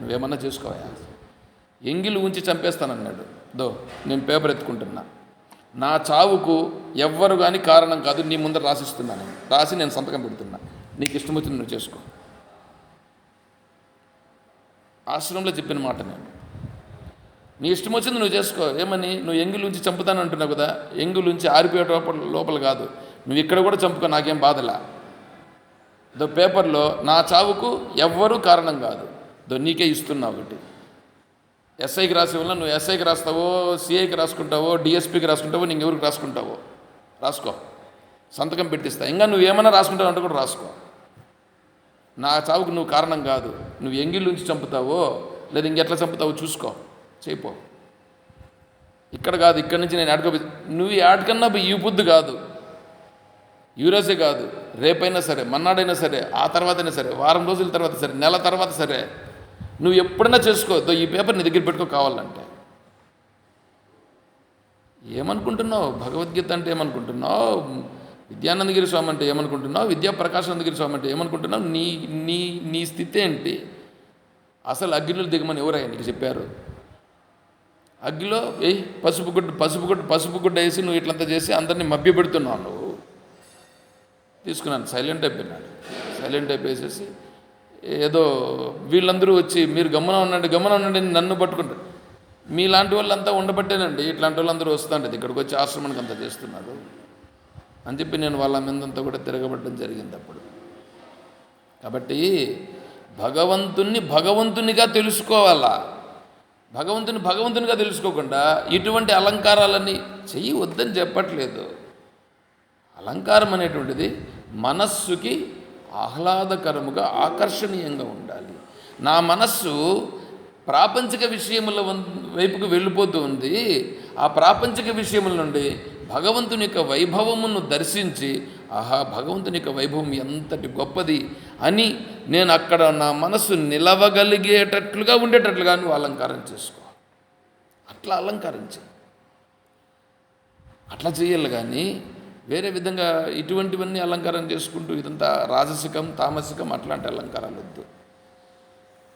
నువ్వేమన్నా చేసుకోవా? ఎంగిలు ఉంచి చంపేస్తానన్నాడు. నేను పేపర్ ఎత్తుకుంటున్నా, నా చావుకు ఎవ్వరు కానీ కారణం కాదు, నీ ముందర రాసిస్తున్నాను, రాసి నేను సంతకం పెడుతున్నా, నీకు ఇష్టం వచ్చింది నువ్వు చేసుకో. ఆశ్రమంలో చెప్పిన మాట నేను, నీ ఇష్టం వచ్చింది నువ్వు చేసుకో. ఏమని? నువ్వు ఎంగిలుంచి చంపుతాను అంటున్నావు కదా, ఎంగిలుంచి ఆరిపోయే లోపల కాదు, నువ్వు ఇక్కడ కూడా చంపుకో, నాకేం బాధలా. పేపర్లో నా చావుకు ఎవ్వరూ కారణం కాదు, నీకే ఇస్తున్నావు ఒకటి. ఎస్ఐకి రాసే వల్ల నువ్వు ఎస్ఐకి రాస్తావో, సిఐకి రాసుకుంటావో, డిఎస్పీకి రాసుకుంటావో, నీకు ఎవరికి రాసుకుంటావో రాసుకో. సంతకం పెట్టిస్తా, ఇంకా నువ్వేమన్నా రాసుకుంటావు అంటే కూడా రాసుకో, నా చావుకు నువ్వు కారణం కాదు, నువ్వు ఎంగిల్ నుంచి చంపుతావో లేదా ఇంకెట్లా చంపుతావో చూసుకో, చేయిపో, ఇక్కడ కాదు, ఇక్కడి నుంచి నేను ఆడుకో, నువ్వు ఆడికన్నా ఈ పొద్దు కాదు, ఈరోజే కాదు, రేపైనా సరే, మన్నాడైనా సరే, ఆ తర్వాతైనా సరే, వారం రోజుల తర్వాత సరే, నెల తర్వాత సరే, నువ్వు ఎప్పుడైనా చేసుకోవద్దు, ఈ పేపర్ నీ దగ్గర పెట్టుకో కావాలంటే. ఏమనుకుంటున్నావు? భగవద్గీత అంటే ఏమనుకుంటున్నావు? విద్యానందగిరి స్వామి అంటే ఏమనుకుంటున్నావు? విద్యాప్రకాశానందగిరి స్వామి అంటే ఏమనుకుంటున్నావు? నీ నీ నీ స్థితి ఏంటి? అసలు అగ్నిలో దిగమని ఎవరయ్యా నీకు చెప్పారు? అగ్గిలో పసుపు గుడ్డ వేసి నువ్వు ఇట్లంతా చేసి అందరినీ మభ్యపెడుతున్నావు. నువ్వు తీసుకున్నాను, సైలెంట్ అయిపోయినాడు. సైలెంట్ అయిపోయేసేసి ఏదో వీళ్ళందరూ వచ్చి మీరు గమనం ఉండండి నన్ను పట్టుకుంటారు. మీలాంటి వాళ్ళంతా ఉండబట్టేనండి ఇట్లాంటి వాళ్ళందరూ వస్తుండేది, ఇక్కడికి వచ్చి ఆశ్రమానికి అంతా చేస్తున్నారు అని చెప్పి నేను వాళ్ళ మీదంతా కూడా తిరగబడడం జరిగింది అప్పుడు. కాబట్టి భగవంతునిగా తెలుసుకోవాలా. భగవంతునిగా తెలుసుకోకుండా ఇటువంటి అలంకారాలన్నీ చెయ్యి వద్దని చెప్పట్లేదు. అలంకారం అనేటువంటిది మనస్సుకి ఆహ్లాదకరముగా ఆకర్షణీయంగా ఉండాలి. నా మనస్సు ప్రాపంచిక విషయముల వైపుకు వెళ్ళిపోతూ ఉంది. ఆ ప్రాపంచిక విషయముల నుండి భగవంతుని యొక్క వైభవమును దర్శించి, ఆహా భగవంతుని యొక్క వైభవం ఎంతటి గొప్పది అని నేను అక్కడ నా మనస్సు నిలవగలిగేటట్లుగా ఉండేటట్లుగా నువ్వు అలంకారం చేసుకో. అట్లా అలంకరించి అట్లా చేయాలి. కానీ వేరే విధంగా ఇటువంటివన్నీ అలంకారం చేసుకుంటూ ఇదంతా రాజసికం తామసికం అట్లాంటి అలంకారాలు వద్దు.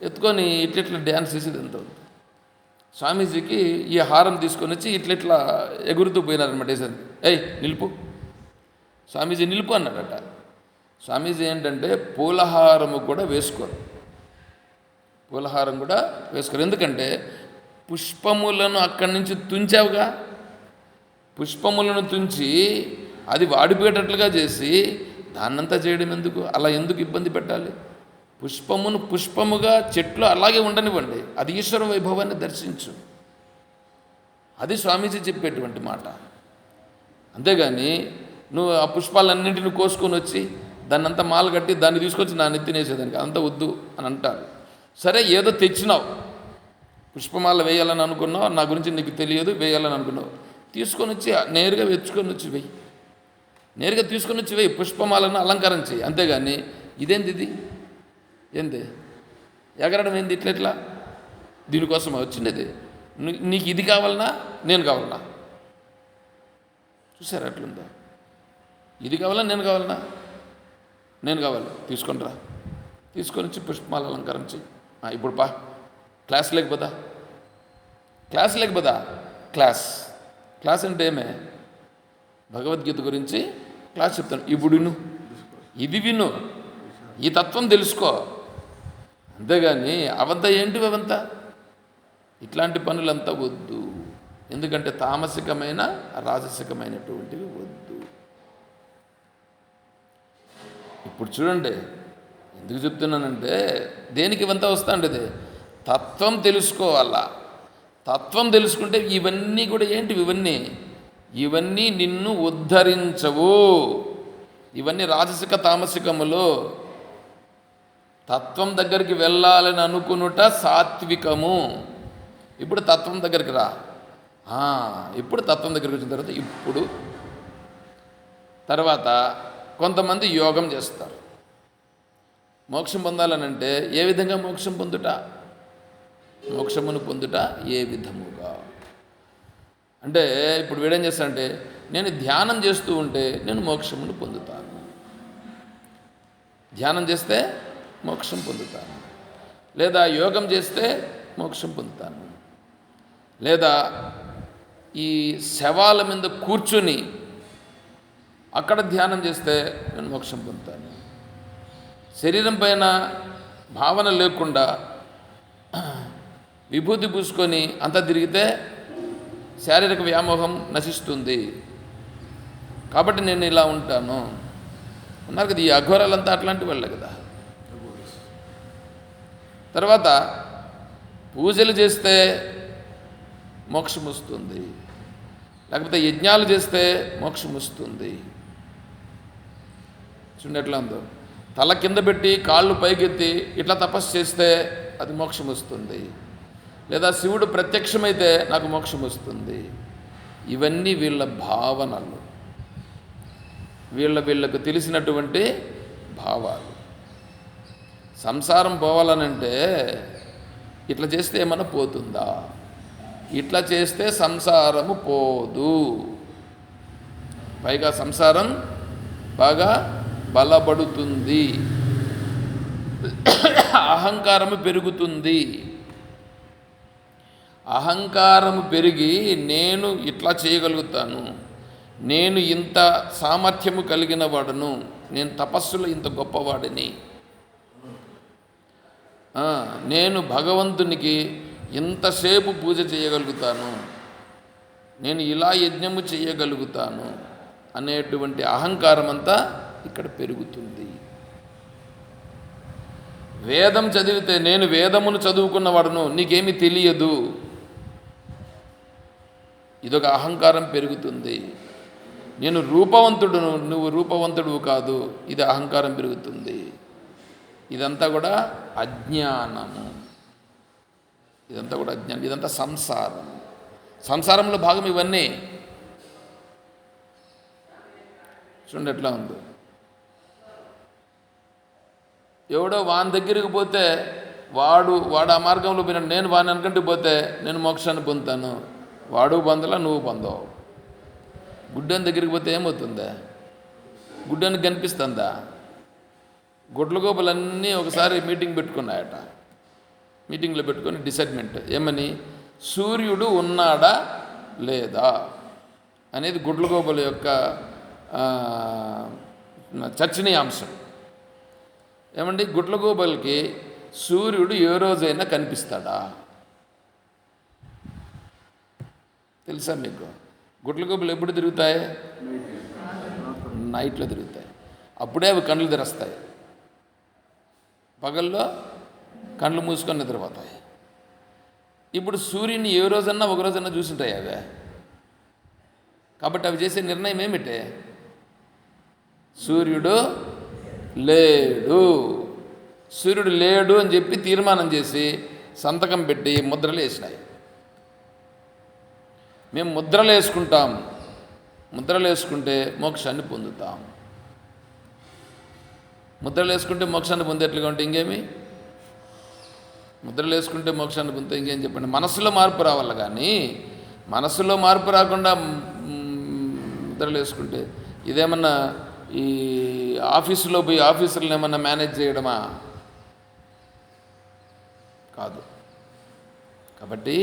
ఎత్తుకొని ఇట్లా డ్యాన్స్ చేసేది ఎంత వద్దు. స్వామీజీకి ఈ హారం తీసుకొని వచ్చి ఇట్లా ఎగురుతూ పోయినారనమాట. వేసేది ఏయ్ నిలుపు, స్వామీజీ నిలుపు అన్నాడట. స్వామీజీ ఏంటంటే పూలహారము కూడా వేసుకోరు, పూలహారం కూడా వేసుకోరు. ఎందుకంటే పుష్పములను అక్కడి నుంచి తుంచావుగా, పుష్పములను తుంచి అది వాడిపోయేటట్లుగా చేసి దాన్నంతా చేయడం ఎందుకు? అలా ఎందుకు ఇబ్బంది పెట్టాలి? పుష్పముగా చెట్లు అలాగే ఉండనివ్వండి, అది ఈశ్వర వైభవాన్ని దర్శించు. అది స్వామీజీ చెప్పేటువంటి మాట. అంతేగాని నువ్వు ఆ పుష్పాలన్నింటిని కోసుకొని వచ్చి దాన్ని అంతా మాల కట్టి దాన్ని తీసుకొచ్చి నా నెత్తినేసేదానికి అంతా వద్దు అని అంటారు. సరే ఏదో తెచ్చినావు, పుష్పమాల వేయాలని అనుకున్నావు, నా గురించి నీకు తెలియదు, వేయాలని అనుకున్నావు, తీసుకొని వచ్చి నేరుగా తెచ్చుకొని వచ్చి వెయ్యి, నేరుగా తీసుకొని వచ్చి వెయ్యి, పుష్పమాలను అలంకారం చేయి. అంతేగాని ఇదేంది, ఇది ఏంది ఎగరడం ఏంది, ఇట్లా దీనికోసం వచ్చిండేది, నీకు ఇది కావాలన్నా నేను కావాలన్నా? చూసారా అట్లుందా? ఇది కావాలన్నా నేను కావాలి, తీసుకొని రా, తీసుకొని వచ్చి పుష్పమాల అలంకారం చెయ్యి. ఇప్పుడు క్లాస్ లేకపోదా? క్లాస్ అంటే ఏమే? భగవద్గీత గురించి క్లాస్ చెప్తాను. ఇప్పుడు ఇది విను, ఈ తత్వం తెలుసుకో. అంతేగాని అవంతా ఏంటివి, అవంతా ఇట్లాంటి పనులంతా వద్దు. ఎందుకంటే తామసికమైన రాజసికమైనటువంటివి వద్దు. ఇప్పుడు చూడండి ఎందుకు చెప్తున్నానంటే దేనికి ఇవంతా వస్తాండేది? తత్వం తెలుసుకోవాలా. తత్వం తెలుసుకుంటే ఇవన్నీ కూడా ఏంటివి? ఇవన్నీ నిన్ను ఉద్ధరించవు. ఇవన్నీ రాజసిక తామసికములు. తత్వం దగ్గరికి వెళ్ళాలని అనుకునుట సాత్వికము. ఇప్పుడు తత్వం దగ్గరికి రా. ఇప్పుడు తత్వం దగ్గరికి వచ్చిన తర్వాత కొంతమంది యోగం చేస్తారు. మోక్షం పొందాలనంటే ఏ విధంగా మోక్షం పొందుట? మోక్షమును పొందుట ఏ విధముగా అంటే, ఇప్పుడు వీడేం చేస్తాడంటే, నేను ధ్యానం చేస్తూ ఉంటే నేను మోక్షమును పొందుతాను, ధ్యానం చేస్తే మోక్షం పొందుతాను, లేదా యోగం చేస్తే మోక్షం పొందుతాను, లేదా ఈ శవాల మీద కూర్చుని అక్కడ ధ్యానం చేస్తే నేను మోక్షం పొందుతాను, శరీరం పైన భావన లేకుండా విభూతి పూసుకొని అంతా తిరిగితే శారీరక వ్యామోహం నశిస్తుంది, కాబట్టి నేను ఇలా ఉంటాను ఉన్నారు కదా. ఈ అఘోరాలంతా అట్లాంటి వాళ్ళే కదా. తర్వాత పూజలు చేస్తే మోక్షం వస్తుంది, లేకపోతే యజ్ఞాలు చేస్తే మోక్షం వస్తుంది, చూడండి ఎట్లా ఉందో. తల కింద పెట్టి కాళ్ళు పైకెత్తి ఇట్లా తపస్సు చేస్తే అది మోక్షం వస్తుంది, లేదా శివుడు ప్రత్యక్షమైతే నాకు మోక్షం వస్తుంది. ఇవన్నీ వీళ్ళ భావనలు, వీళ్ళకు తెలిసినటువంటి భావాలు. సంసారం పోవాలనంటే ఇట్లా చేస్తే ఏమన్నా పోతుందా? ఇట్లా చేస్తే సంసారము పోదు. పైగా సంసారం బాగా బలపడుతుంది, అహంకారము పెరుగుతుంది. అహంకారము పెరిగి నేను ఇట్లా చేయగలుగుతాను, నేను ఇంత సామర్థ్యము కలిగిన వాడను, నేను తపస్సులో ఇంత గొప్పవాడిని, నేను భగవంతునికి ఇంతసేపు పూజ చేయగలుగుతాను, నేను ఇలా యజ్ఞము చేయగలుగుతాను అనేటువంటి అహంకారం అంతా ఇక్కడ పెరుగుతుంది. వేదం చదివితే నేను వేదమును చదువుకున్నవాడును, నీకేమీ తెలియదు, ఇదొక అహంకారం పెరుగుతుంది. నేను రూపవంతుడును, నువ్వు రూపవంతుడు కాదు, ఇది అహంకారం పెరుగుతుంది. ఇదంతా కూడా అజ్ఞానము, ఇదంతా కూడా అజ్ఞానం, ఇదంతా సంసారం. సంసారంలో భాగం ఇవన్నీ. చూడండి ఎట్లా ఉందో. ఎవడో వాని దగ్గరికి పోతే వాడు ఆ మార్గంలో పోయినాడు, నేను వాని అనుకుంటూ పోతే నేను మోక్షాన్ని పొందుతాను, వాడు పొందలా నువ్వు పొందవు. గుడ్డని దగ్గరికి పోతే ఏమవుతుందా? గుడ్డనికి కనిపిస్తుందా? గుడ్ల గోపులన్నీ ఒకసారి మీటింగ్ పెట్టుకున్నాయట. మీటింగ్లో పెట్టుకొని డిసైడ్మెంట్ ఏమని, సూర్యుడు ఉన్నాడా లేదా అనేది గుడ్లగోపుల యొక్క చర్చనీయాంశం. ఏమండి, గుడ్లగోపులకి సూర్యుడు ఏ రోజైనా కనిపిస్తాడా? తెలుసా మీకు? గుడ్లగోపులు ఎప్పుడు తిరుగుతాయి? నైట్లో తిరుగుతాయి. అప్పుడే అవి కళ్ళు తెరుస్తాయి, పగల్లో కళ్ళు మూసుకొని నిద్రపోతాయి. ఇప్పుడు సూర్యుని ఏ రోజన్నా ఒక రోజన్నా చూసుంటాయి అవే. కాబట్టి అవి చేసే నిర్ణయం ఏమిటే? సూర్యుడు లేడు, సూర్యుడు లేడు అని చెప్పి తీర్మానం చేసి సంతకం పెట్టి ముద్రలు వేసినాయి. మేము ముద్రలు వేసుకుంటాం, ముద్రలు వేసుకుంటే మోక్షాన్ని పొందుతాం. ముద్రలు వేసుకుంటే మోక్షాన్ని పొందేట్లుగా ఉంటే ఇంకేమి? ముద్రలు వేసుకుంటే మోక్షాన్ని పొందితే ఇంకేం చెప్పండి? మనసులో మార్పు రావాలి. కానీ మనసులో మార్పు రాకుండా ముద్రలు వేసుకుంటే ఇదేమన్నా ఈ ఆఫీసులో పోయి ఆఫీసర్లను ఏమన్నా మేనేజ్ చేయడమా? కాదు. కాబట్టి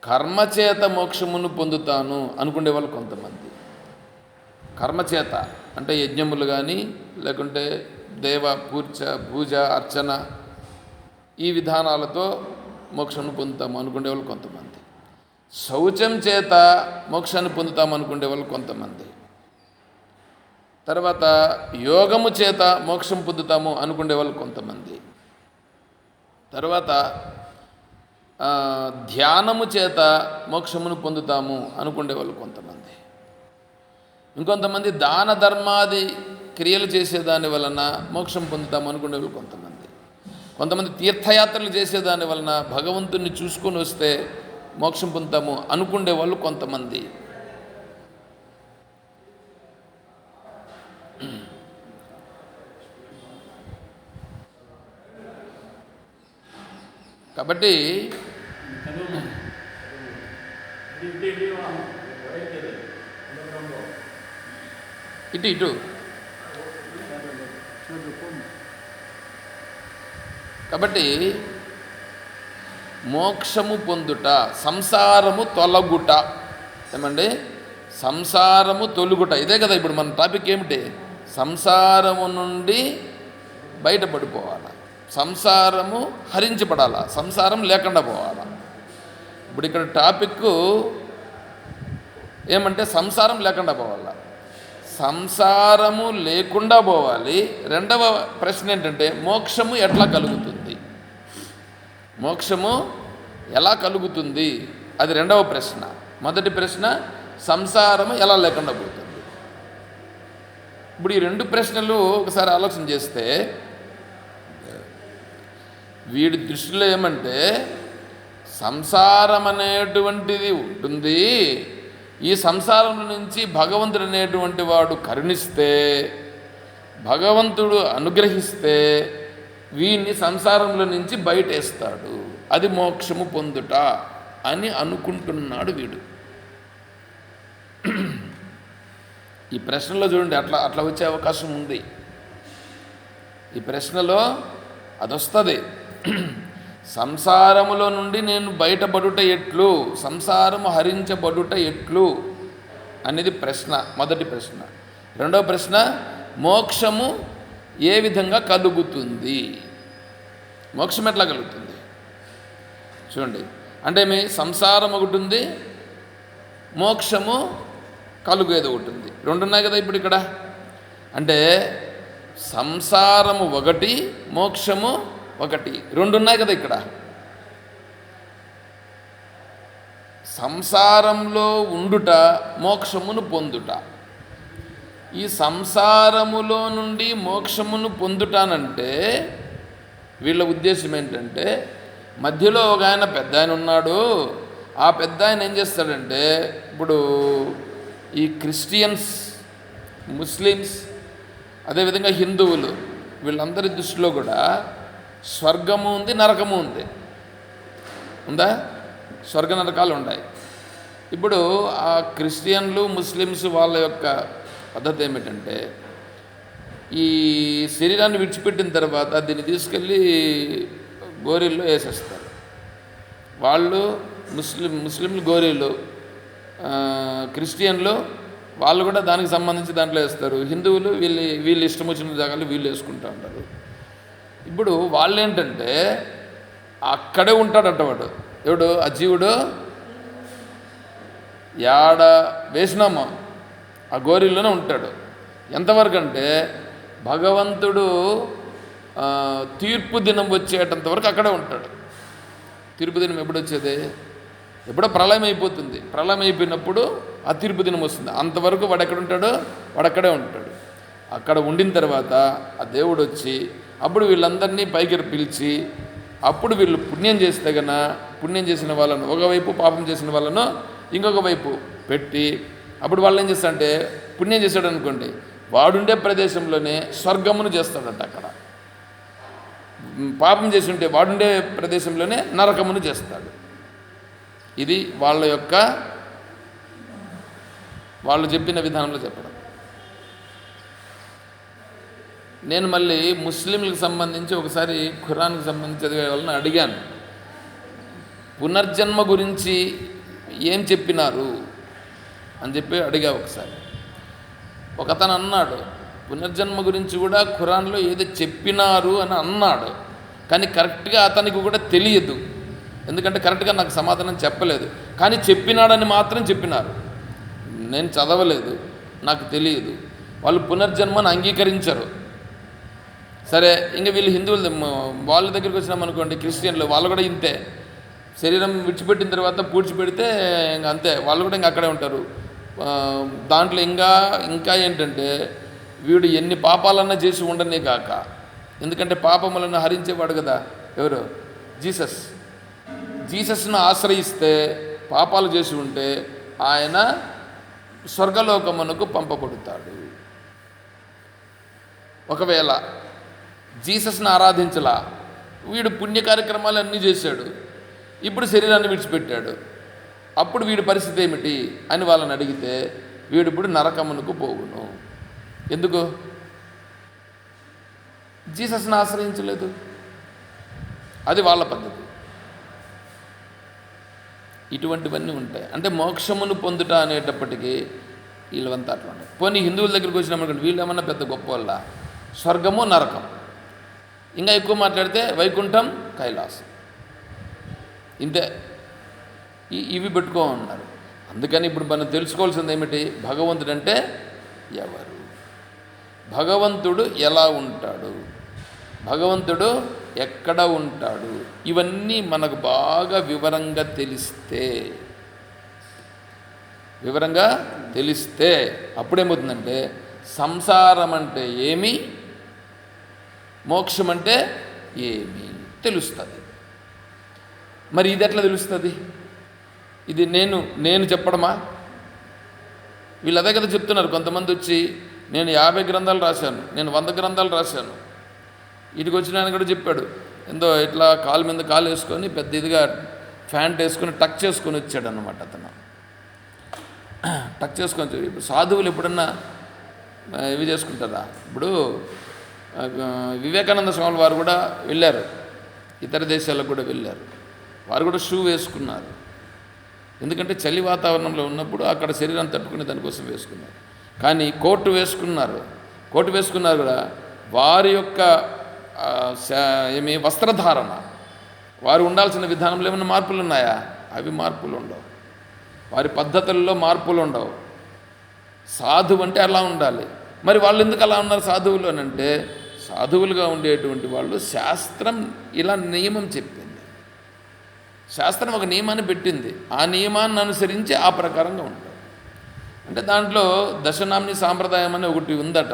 కర్మచేత మోక్షమును పొందుతాను అనుకునే వాళ్ళు కొంతమంది. కర్మచేత అంటే యజ్ఞములు కానీ లేకుంటే దేవ పూజ అర్చన ఈ విధానాలతో మోక్షాన్ని పొందుతాము అనుకునే వాళ్ళు కొంతమంది. శౌచం చేత మోక్షాన్ని పొందుతాము అనుకునే వాళ్ళు కొంతమంది. తర్వాత యోగము చేత మోక్షం పొందుతాము అనుకునే వాళ్ళు కొంతమంది. తర్వాత ధ్యానము చేత మోక్షమును పొందుతాము అనుకునే వాళ్ళు కొంతమంది. ఇంకొంతమంది దాన ధర్మాది క్రియలు చేసేదాని వలన మోక్షం పొందుతాము అనుకునే వాళ్ళు కొంతమంది. కొంతమంది తీర్థయాత్రలు చేసేదాని వలన భగవంతుని చూసుకొని వస్తే మోక్షం పొందుతాము అనుకునే వాళ్ళు కొంతమంది. కాబట్టి ఇటు కాబట్టి మోక్షము పొందుట, సంసారము తొలగుట. ఏమండి? సంసారము తొలగుట, ఇదే కదా ఇప్పుడు మన టాపిక్. ఏమిటి? సంసారము నుండి బయటపడిపోవాలి, సంసారము హరించబడాలా, సంసారం లేకుండా పోవాలా. ఇప్పుడు ఇక్కడ టాపిక్ ఏమంటే సంసారం లేకుండా పోవాలా, సంసారము లేకుండా పోవాలి. రెండవ ప్రశ్న ఏంటంటే మోక్షము ఎట్లా కలుగుతుంది, మోక్షము ఎలా కలుగుతుంది, అది రెండవ ప్రశ్న. మొదటి ప్రశ్న సంసారము ఎలా లేకుండా పోతుంది. ఇప్పుడు ఈ రెండు ప్రశ్నలు ఒకసారి ఆలోచన చేస్తే వీడి దృష్టిలో ఏమంటే సంసారం అనేటువంటిది ఉంటుంది, ఈ సంసారం నుంచి భగవంతుడు అనేటువంటి వాడు కరుణిస్తే, భగవంతుడు అనుగ్రహిస్తే వీడిని సంసారంలో నుంచి బయటేస్తాడు, అది మోక్షము పొందుట అని అనుకుంటున్నాడు వీడు. ఈ ప్రశ్నలో చూడండి అట్లా వచ్చే అవకాశం ఉంది. ఈ ప్రశ్నలో అది వస్తుంది. సంసారములో నుండి నేను బయటపడుట ఎట్లు, సంసారము హరించబడుట ఎట్లు అనేది ప్రశ్న, మొదటి ప్రశ్న. రెండవ ప్రశ్న, మోక్షము ఏ విధంగా కలుగుతుంది, మోక్షం ఎట్లా కలుగుతుంది చూడండి. అంటే మీ సంసారం ఒకటి ఉంది, మోక్షము కలుగేది ఒకటి ఉంది, రెండు ఉన్నాయి కదా ఇప్పుడు ఇక్కడ. అంటే సంసారము ఒకటి, మోక్షము ఒకటి, రెండు ఉన్నాయి కదా ఇక్కడ. సంసారంలో ఉండుట, మోక్షమును పొందుట. ఈ సంసారములో నుండి మోక్షమును పొందుటానంటే వీళ్ళ ఉద్దేశం ఏంటంటే, మధ్యలో ఒక ఆయన పెద్ద ఆయన ఉన్నాడు, ఆ పెద్ద ఆయన ఏం చేస్తాడంటే, ఇప్పుడు ఈ క్రిస్టియన్స్, ముస్లిమ్స్, అదేవిధంగా హిందువులు, వీళ్ళందరి దృష్టిలో కూడా స్వర్గము ఉంది, నరకము ఉంది. ఉందా? స్వర్గ నరకాలు ఉన్నాయి. ఇప్పుడు ఆ క్రిస్టియన్లు, ముస్లిమ్స్ వాళ్ళ యొక్క పద్ధతి ఏమిటంటే, ఈ శరీరాన్ని విడిచిపెట్టిన తర్వాత దీన్ని తీసుకెళ్ళి గోరీల్లో వేసేస్తారు. వాళ్ళు ముస్లింలు గోరీలు, క్రిస్టియన్లు వాళ్ళు కూడా దానికి సంబంధించి దాంట్లో వేస్తారు. హిందువులు వీళ్ళు ఇష్టం వచ్చిన జాగాలు వీళ్ళు వేసుకుంటూ ఉంటారు. ఇప్పుడు వాళ్ళు ఏంటంటే అక్కడే ఉంటాడట వాడు, ఎవడు ఆ జీవుడు, యాడ వేసినామో ఆ గోరీలోనే ఉంటాడు. ఎంతవరకు అంటే భగవంతుడు తీర్పు దినం వచ్చేటంత వరకు అక్కడే ఉంటాడు. తీర్పు దినం ఎప్పుడు వచ్చేది? ఎప్పుడో ప్రళయం అయిపోతుంది. ప్రళయం అయిపోయినప్పుడు ఆ తీర్పు దినం వస్తుంది. అంతవరకు వాడు ఎక్కడ ఉంటాడో వాడు అక్కడే ఉంటాడు. అక్కడ ఉండిన తర్వాత ఆ దేవుడు వచ్చి అప్పుడు వీళ్ళందరినీ పైకి పిలిచి, అప్పుడు వీళ్ళు పుణ్యం చేస్తే గన పుణ్యం చేసిన వాళ్ళను ఒకవైపు, పాపం చేసిన వాళ్ళను ఇంకొక వైపు పెట్టి, అప్పుడు వాళ్ళు ఏం చేస్తారంటే, పుణ్యం చేశాడు అనుకోండి, వాడుండే ప్రదేశంలోనే స్వర్గమును చేస్తాడట. అక్కడ పాపం చేసి ఉంటే వాడుండే ప్రదేశంలోనే నరకమును చేస్తాడు. ఇది వాళ్ళు చెప్పిన విధానంలో చెప్పడం. నేను మళ్ళీ ముస్లింలకు సంబంధించి ఒకసారి ఖురాన్కి సంబంధించి చదివే వాళ్ళని అడిగాను, పునర్జన్మ గురించి ఏం చెప్పినారు అని చెప్పి అడిగా ఒకసారి. ఒకతను అన్నాడు, పునర్జన్మ గురించి కూడా ఖురాన్లో ఏదో చెప్పినారు అని అన్నాడు, కానీ కరెక్ట్గా అతనికి కూడా తెలియదు. ఎందుకంటే కరెక్ట్గా నాకు సమాధానం చెప్పలేదు, కానీ చెప్పినాడని మాత్రం చెప్పినారు. నేను చదవలేదు, నాకు తెలియదు. వాళ్ళు పునర్జన్మను అంగీకరించరు. సరే, ఇంకా వీళ్ళు హిందువులు వాళ్ళ దగ్గరికి వచ్చినామనుకోండి, క్రిస్టియన్లు వాళ్ళు కూడా ఇంతే. శరీరం విడిచిపెట్టిన తర్వాత పూడ్చిపెడితే ఇంకా అంతే, వాళ్ళు కూడా ఇంకా అక్కడే ఉంటారు. దాంట్లో ఇంకా ఏంటంటే, వీడు ఎన్ని పాపాలన్నా చేసి ఉండనే కాక, ఎందుకంటే పాపములను హరించేవాడు కదా ఎవరు? జీసస్ను ఆశ్రయిస్తే పాపాలు చేసి ఉంటే ఆయన స్వర్గలోకమునకు పంపబడతాడు. ఒకవేళ జీసస్ని ఆరాధించలా, వీడు పుణ్య కార్యక్రమాలు అన్నీ చేశాడు, ఇప్పుడు శరీరాన్ని విడిచిపెట్టాడు, అప్పుడు వీడి పరిస్థితి ఏమిటి అని వాళ్ళని అడిగితే, వీడు ఇప్పుడు నరకమునకు పోవును. ఎందుకు? జీసస్ని ఆశ్రయించలేదు. అది వాళ్ళ పద్ధతి. ఇటువంటివన్నీ ఉంటాయి. అంటే మోక్షమును పొందుట అనేటప్పటికీ వీళ్ళంతా అట్లా ఉంటాయి. పోనీ హిందువుల దగ్గరికి వచ్చినామనుకోండి, వీళ్ళు ఏమన్నా పెద్ద గొప్ప వాళ్ళ? స్వర్గము, నరకం, ఇంకా ఎక్కువ మాట్లాడితే వైకుంఠం, కైలాసం, ఇంతే. ఇవి పెట్టుకోమన్నారు. అందుకని ఇప్పుడు మనం తెలుసుకోవాల్సింది ఏమిటి? భగవంతుడు అంటే ఎవరు, భగవంతుడు ఎలా ఉంటాడు, భగవంతుడు ఎక్కడ ఉంటాడు, ఇవన్నీ మనకు బాగా వివరంగా తెలిస్తే అప్పుడేమవుతుందంటే సంసారం అంటే ఏమి, మోక్షం అంటే ఏమి తెలుస్తుంది. మరి ఇది ఎట్లా తెలుస్తుంది? ఇది నేను చెప్పడమా? వీళ్ళు అదే కదా చెప్తున్నారు. కొంతమంది వచ్చి నేను 50 గ్రంథాలు రాశాను, నేను 100 గ్రంథాలు రాశాను. ఇటుకు వచ్చిన ఆయన కూడా చెప్పాడు, ఎంతో ఇట్లా కాలు మీద కాలు వేసుకొని పెద్ద ఇదిగా ఫ్యాంట్ వేసుకొని టక్ చేసుకొని వచ్చాడు అన్నమాట. అతను టక్ చేసుకొని ఇప్పుడు సాధువులు ఎప్పుడన్నా ఇవి చేసుకుంటారా? ఇప్పుడు వివేకానంద స్వామి వారు కూడా వెళ్ళారు, ఇతర దేశాలకు కూడా వెళ్ళారు. వారు కూడా షూ వేసుకున్నారు. ఎందుకంటే చలి వాతావరణంలో ఉన్నప్పుడు అక్కడ శరీరాన్ని తట్టుకునే దానికోసం వేసుకున్నారు. కానీ కోటు వేసుకున్నారు కూడా వారి యొక్క వస్త్రధారణ, వారు ఉండాల్సిన విధానంలో ఏమైనా మార్పులు ఉన్నాయా? అవి మార్పులు ఉండవు. వారి పద్ధతుల్లో మార్పులు ఉండవు. సాధువు అంటే అలా ఉండాలి. మరి వాళ్ళు ఎందుకు అలా ఉన్నారు సాధువులు అని అంటే, సాధువులుగా ఉండేటువంటి వాళ్ళు శాస్త్రం ఇలా నియమం చెప్పింది. శాస్త్రం ఒక నియమాన్ని పెట్టింది. ఆ నియమాన్ని అనుసరించి ఆ ప్రకారంగా ఉంటారు. అంటే దాంట్లో దశనామ్ని సాంప్రదాయం అని ఒకటి ఉందట.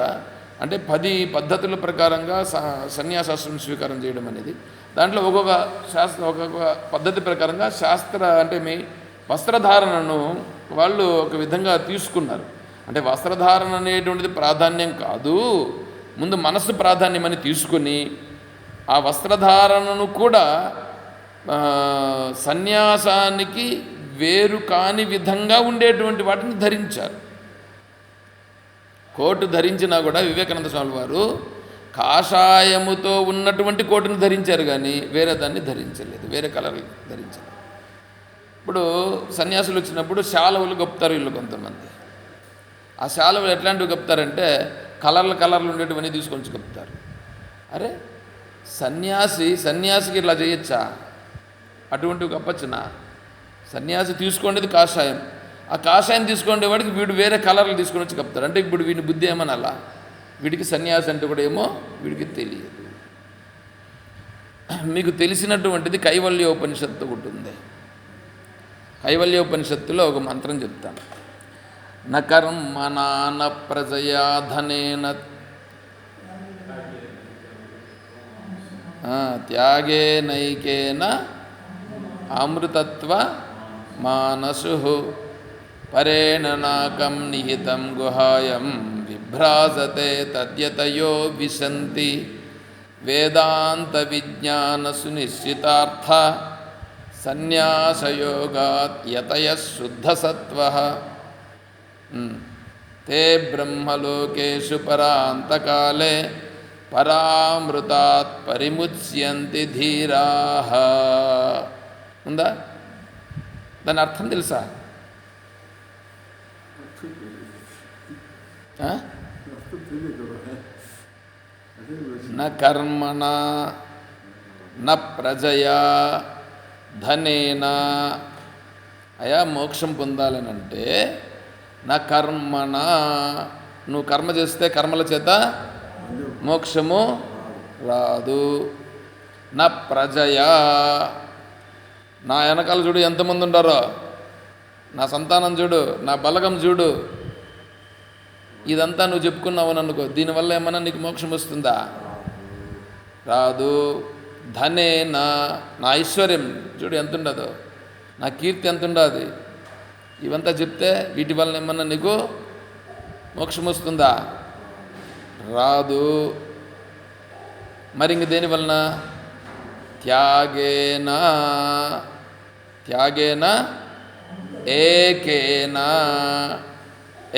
అంటే 10 పద్ధతుల ప్రకారంగా సన్యాసాశ్రమం స్వీకారం చేయడం అనేది. దాంట్లో ఒక్కొక్క పద్ధతి ప్రకారంగా అంటే మీ వస్త్రధారణను వాళ్ళు ఒక విధంగా తీసుకున్నారు. అంటే వస్త్రధారణ అనేటువంటిది ప్రాధాన్యం కాదు, ముందు మనస్సు ప్రాధాన్యమని తీసుకుని ఆ వస్త్రధారణను కూడా సన్యాసానికి వేరు కాని విధంగా ఉండేటువంటి వాటిని ధరించారు. కోటు ధరించినా కూడా వివేకానంద స్వామి వారు కాషాయముతో ఉన్నటువంటి కోటును ధరించారు, కానీ వేరే దాన్ని ధరించలేదు, వేరే కలర్ ధరించలేదు. ఇప్పుడు సన్యాసులు వచ్చినప్పుడు శాలువలు కప్పుతారు వీళ్ళు కొంతమంది. ఆ శాలువలు ఎట్లాంటివి కప్పుతారంటే కలర్లు ఉండేటివన్నీ తీసుకొని కప్పుతారు. అరే సన్యాసికి ఇట్లా చేయొచ్చా? అటువంటివి కప్పచ్చునా? సన్యాసి తీసుకోండేది కాషాయం, ఆ కాషాయం తీసుకునేవాడికి వీడు వేరే కలర్లు తీసుకొని వచ్చి కప్పుతారు. అంటే ఇప్పుడు వీడి బుద్ధి ఏమని అలా, వీడికి సన్యాసి అంటే కూడా ఏమో వీడికి తెలియదు. మీకు తెలిసినటువంటిది కైవల్యోపనిషత్తు ఒకటి ఉంది. కైవల్యోపనిషత్తులో ఒక మంత్రం చెప్తాను. న కర్మణా న ప్రజయా ధనేన త్యాగేనైకేన అమృతత్వ మానసు పరేణ నాకం నిహితం గుహాయం విభ్రాజతే తద్యతయో విశంతి వేదాంత విజ్ఞాన సునిశ్చితార్థ సన్యాసయోగాత్ యతయః శుద్ధసత్వః తే బ్రహ్మలోకేషు పరాంతకాలే పరామృతాత్ పరిముచ్యంతి ధీరాః. ఉందా? దాని అర్థం తెలుసా? న కర్మణ న ప్రజయా ధనేన. అయా మోక్షం పొందాలనంటే నా కర్మణ, నువ్వు కర్మ చేస్తే కర్మల చేత మోక్షము రాదు. నా ప్రజయా, నా వెనకాల చూడు ఎంతమంది ఉండారో, నా సంతానం చూడు, నా బలగం చూడు, ఇదంతా నువ్వు చెప్పుకున్నావు అనుకో, దీనివల్ల ఏమన్నా నీకు మోక్షం వస్తుందా? రాదు. ధనేన, నా ఐశ్వర్యం చూడు ఎంత ఉండదో, నా కీర్తి ఎంత ఉండదు, ఇవంతా చెప్తే వీటి వల్ల ఏమన్నా నీకు మోక్షం వస్తుందా? రాదు. మరి ఇంక దేనివలన? త్యాగేనా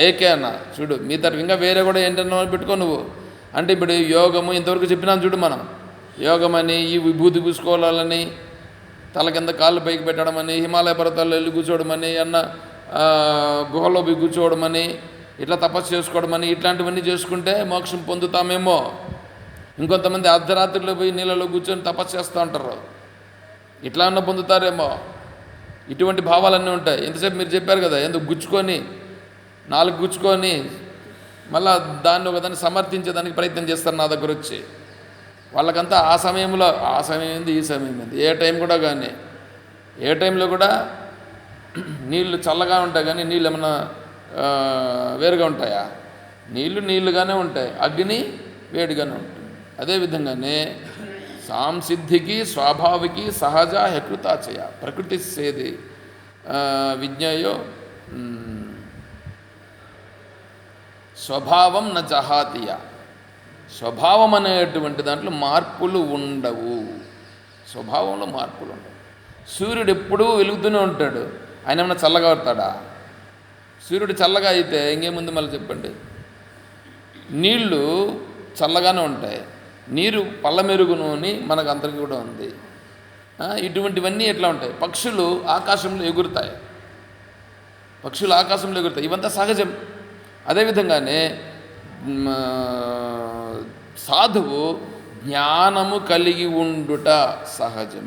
ఏకేనా. చూడు మీ తరఫు ఇంకా వేరే కూడా ఏంటన్నా పెట్టుకో నువ్వు. అంటే ఇప్పుడు యోగము ఇంతవరకు చెప్పినాను చూడు, మనం యోగమని, ఈ విభూతి పూసుకోవాలని, తల కింద కాళ్ళు పైకి పెట్టడమని, హిమాలయ పర్వతాల్లో వెళ్ళి కూర్చోవడమని, గుహలో పోయి కూర్చోవడమని, ఇట్లా తపస్సు చేసుకోవడమని, ఇట్లాంటివన్నీ చేసుకుంటే మోక్షం పొందుతామేమో. ఇంకొంతమంది అర్ధరాత్రిలో పోయి నీళ్ళలో కూర్చొని తపస్సు చేస్తూ ఉంటారు, ఇట్లా అన్న పొందుతారేమో. ఇటువంటి భావాలన్నీ ఉంటాయి. ఎంతసేపు మీరు చెప్పారు కదా, ఎందుకు గుచ్చుకొని 4 గుచ్చుకొని మళ్ళా దాన్ని ఒకదాన్ని సమర్థించేదానికి ప్రయత్నం చేస్తారు నా దగ్గర వచ్చి. వాళ్ళకంతా ఆ సమయంలో, ఆ సమయం ఏంది, ఈ సమయం ఏంది, ఏ టైం కూడా కానీ, ఏ టైంలో కూడా నీళ్ళు చల్లగా ఉంటాయి కానీ నీళ్ళు ఏమన్నా వేరుగా ఉంటాయా? నీళ్లు నీళ్లుగానే ఉంటాయి, అగ్ని వేడిగానే ఉంటుంది. అదేవిధంగానే సాంసిద్ధికి స్వాభావికి సహజ హకృతాచయ ప్రకృతి సేది విజ్ఞేయో స్వభావం న జహాతియ. స్వభావం అనేటువంటి దాంట్లో మార్పులు ఉండవు, స్వభావంలో మార్పులు ఉండవు. సూర్యుడు ఎప్పుడూ వెలుగుతూనే ఉంటాడు, ఆయన ఏమన్నా చల్లగా అవుతాడా? సూర్యుడు చల్లగా అయితే ఇంకేముంది మళ్ళీ చెప్పండి. నీళ్ళు చల్లగానే ఉంటాయి, నీరు పళ్ళ మెరుగును అని మనకు అందరికీ కూడా ఉంది. ఇటువంటివన్నీ ఎట్లా ఉంటాయి? పక్షులు ఆకాశంలో ఎగురుతాయి, పక్షులు ఆకాశంలో ఎగురుతాయి, ఇవంతా సహజం. అదేవిధంగానే సాధువు జ్ఞానము కలిగి ఉండుట సహజం.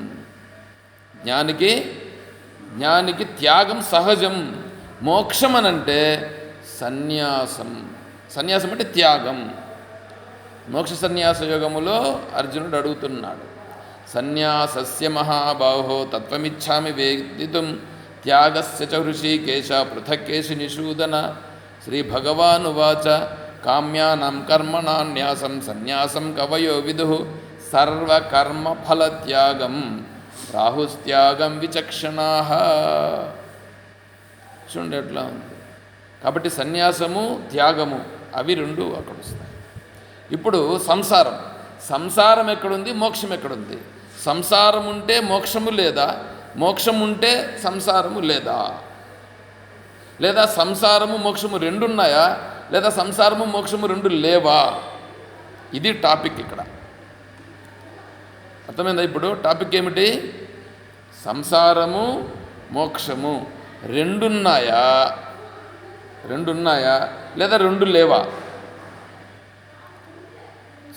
జ్ఞానికి త్యాగం సహజం. మోక్షం అనంటే సన్యాసం. సన్యాసం అంటే త్యాగం. మోక్ష సన్యాస యోగములో అర్జునుడు అడుగుతున్నాడు, సన్యాసస్య మహాబాహో తత్వమిచ్ఛామి వేదితుం త్యాగస్య చ హృషీకేశ పృథక్కేశి నిషూదన. శ్రీ భగవానువాచ కామ్యానాం కర్మణాన్యాసం సన్యాసం కవయో విదుః సర్వకర్మఫలత్యాగం రాహుస్త్యాగం విచక్షణాః. చూడండి ఎట్లా ఉంది. కాబట్టి సన్యాసము త్యాగము అవి రెండు అక్కడ వస్తాయి. ఇప్పుడు సంసారం ఎక్కడుంది, మోక్షం ఎక్కడుంది? సంసారం ఉంటే మోక్షము లేదా, మోక్షం ఉంటే సంసారము లేదా? లేదా సంసారము మోక్షము రెండు ఉన్నాయా, లేదా సంసారము మోక్షము రెండు లేవా? ఇది టాపిక్ ఇక్కడ. అర్థమైందా? ఇప్పుడు టాపిక్ ఏమిటి? సంసారము మోక్షము రెండున్నాయా లేదా రెండు లేవా?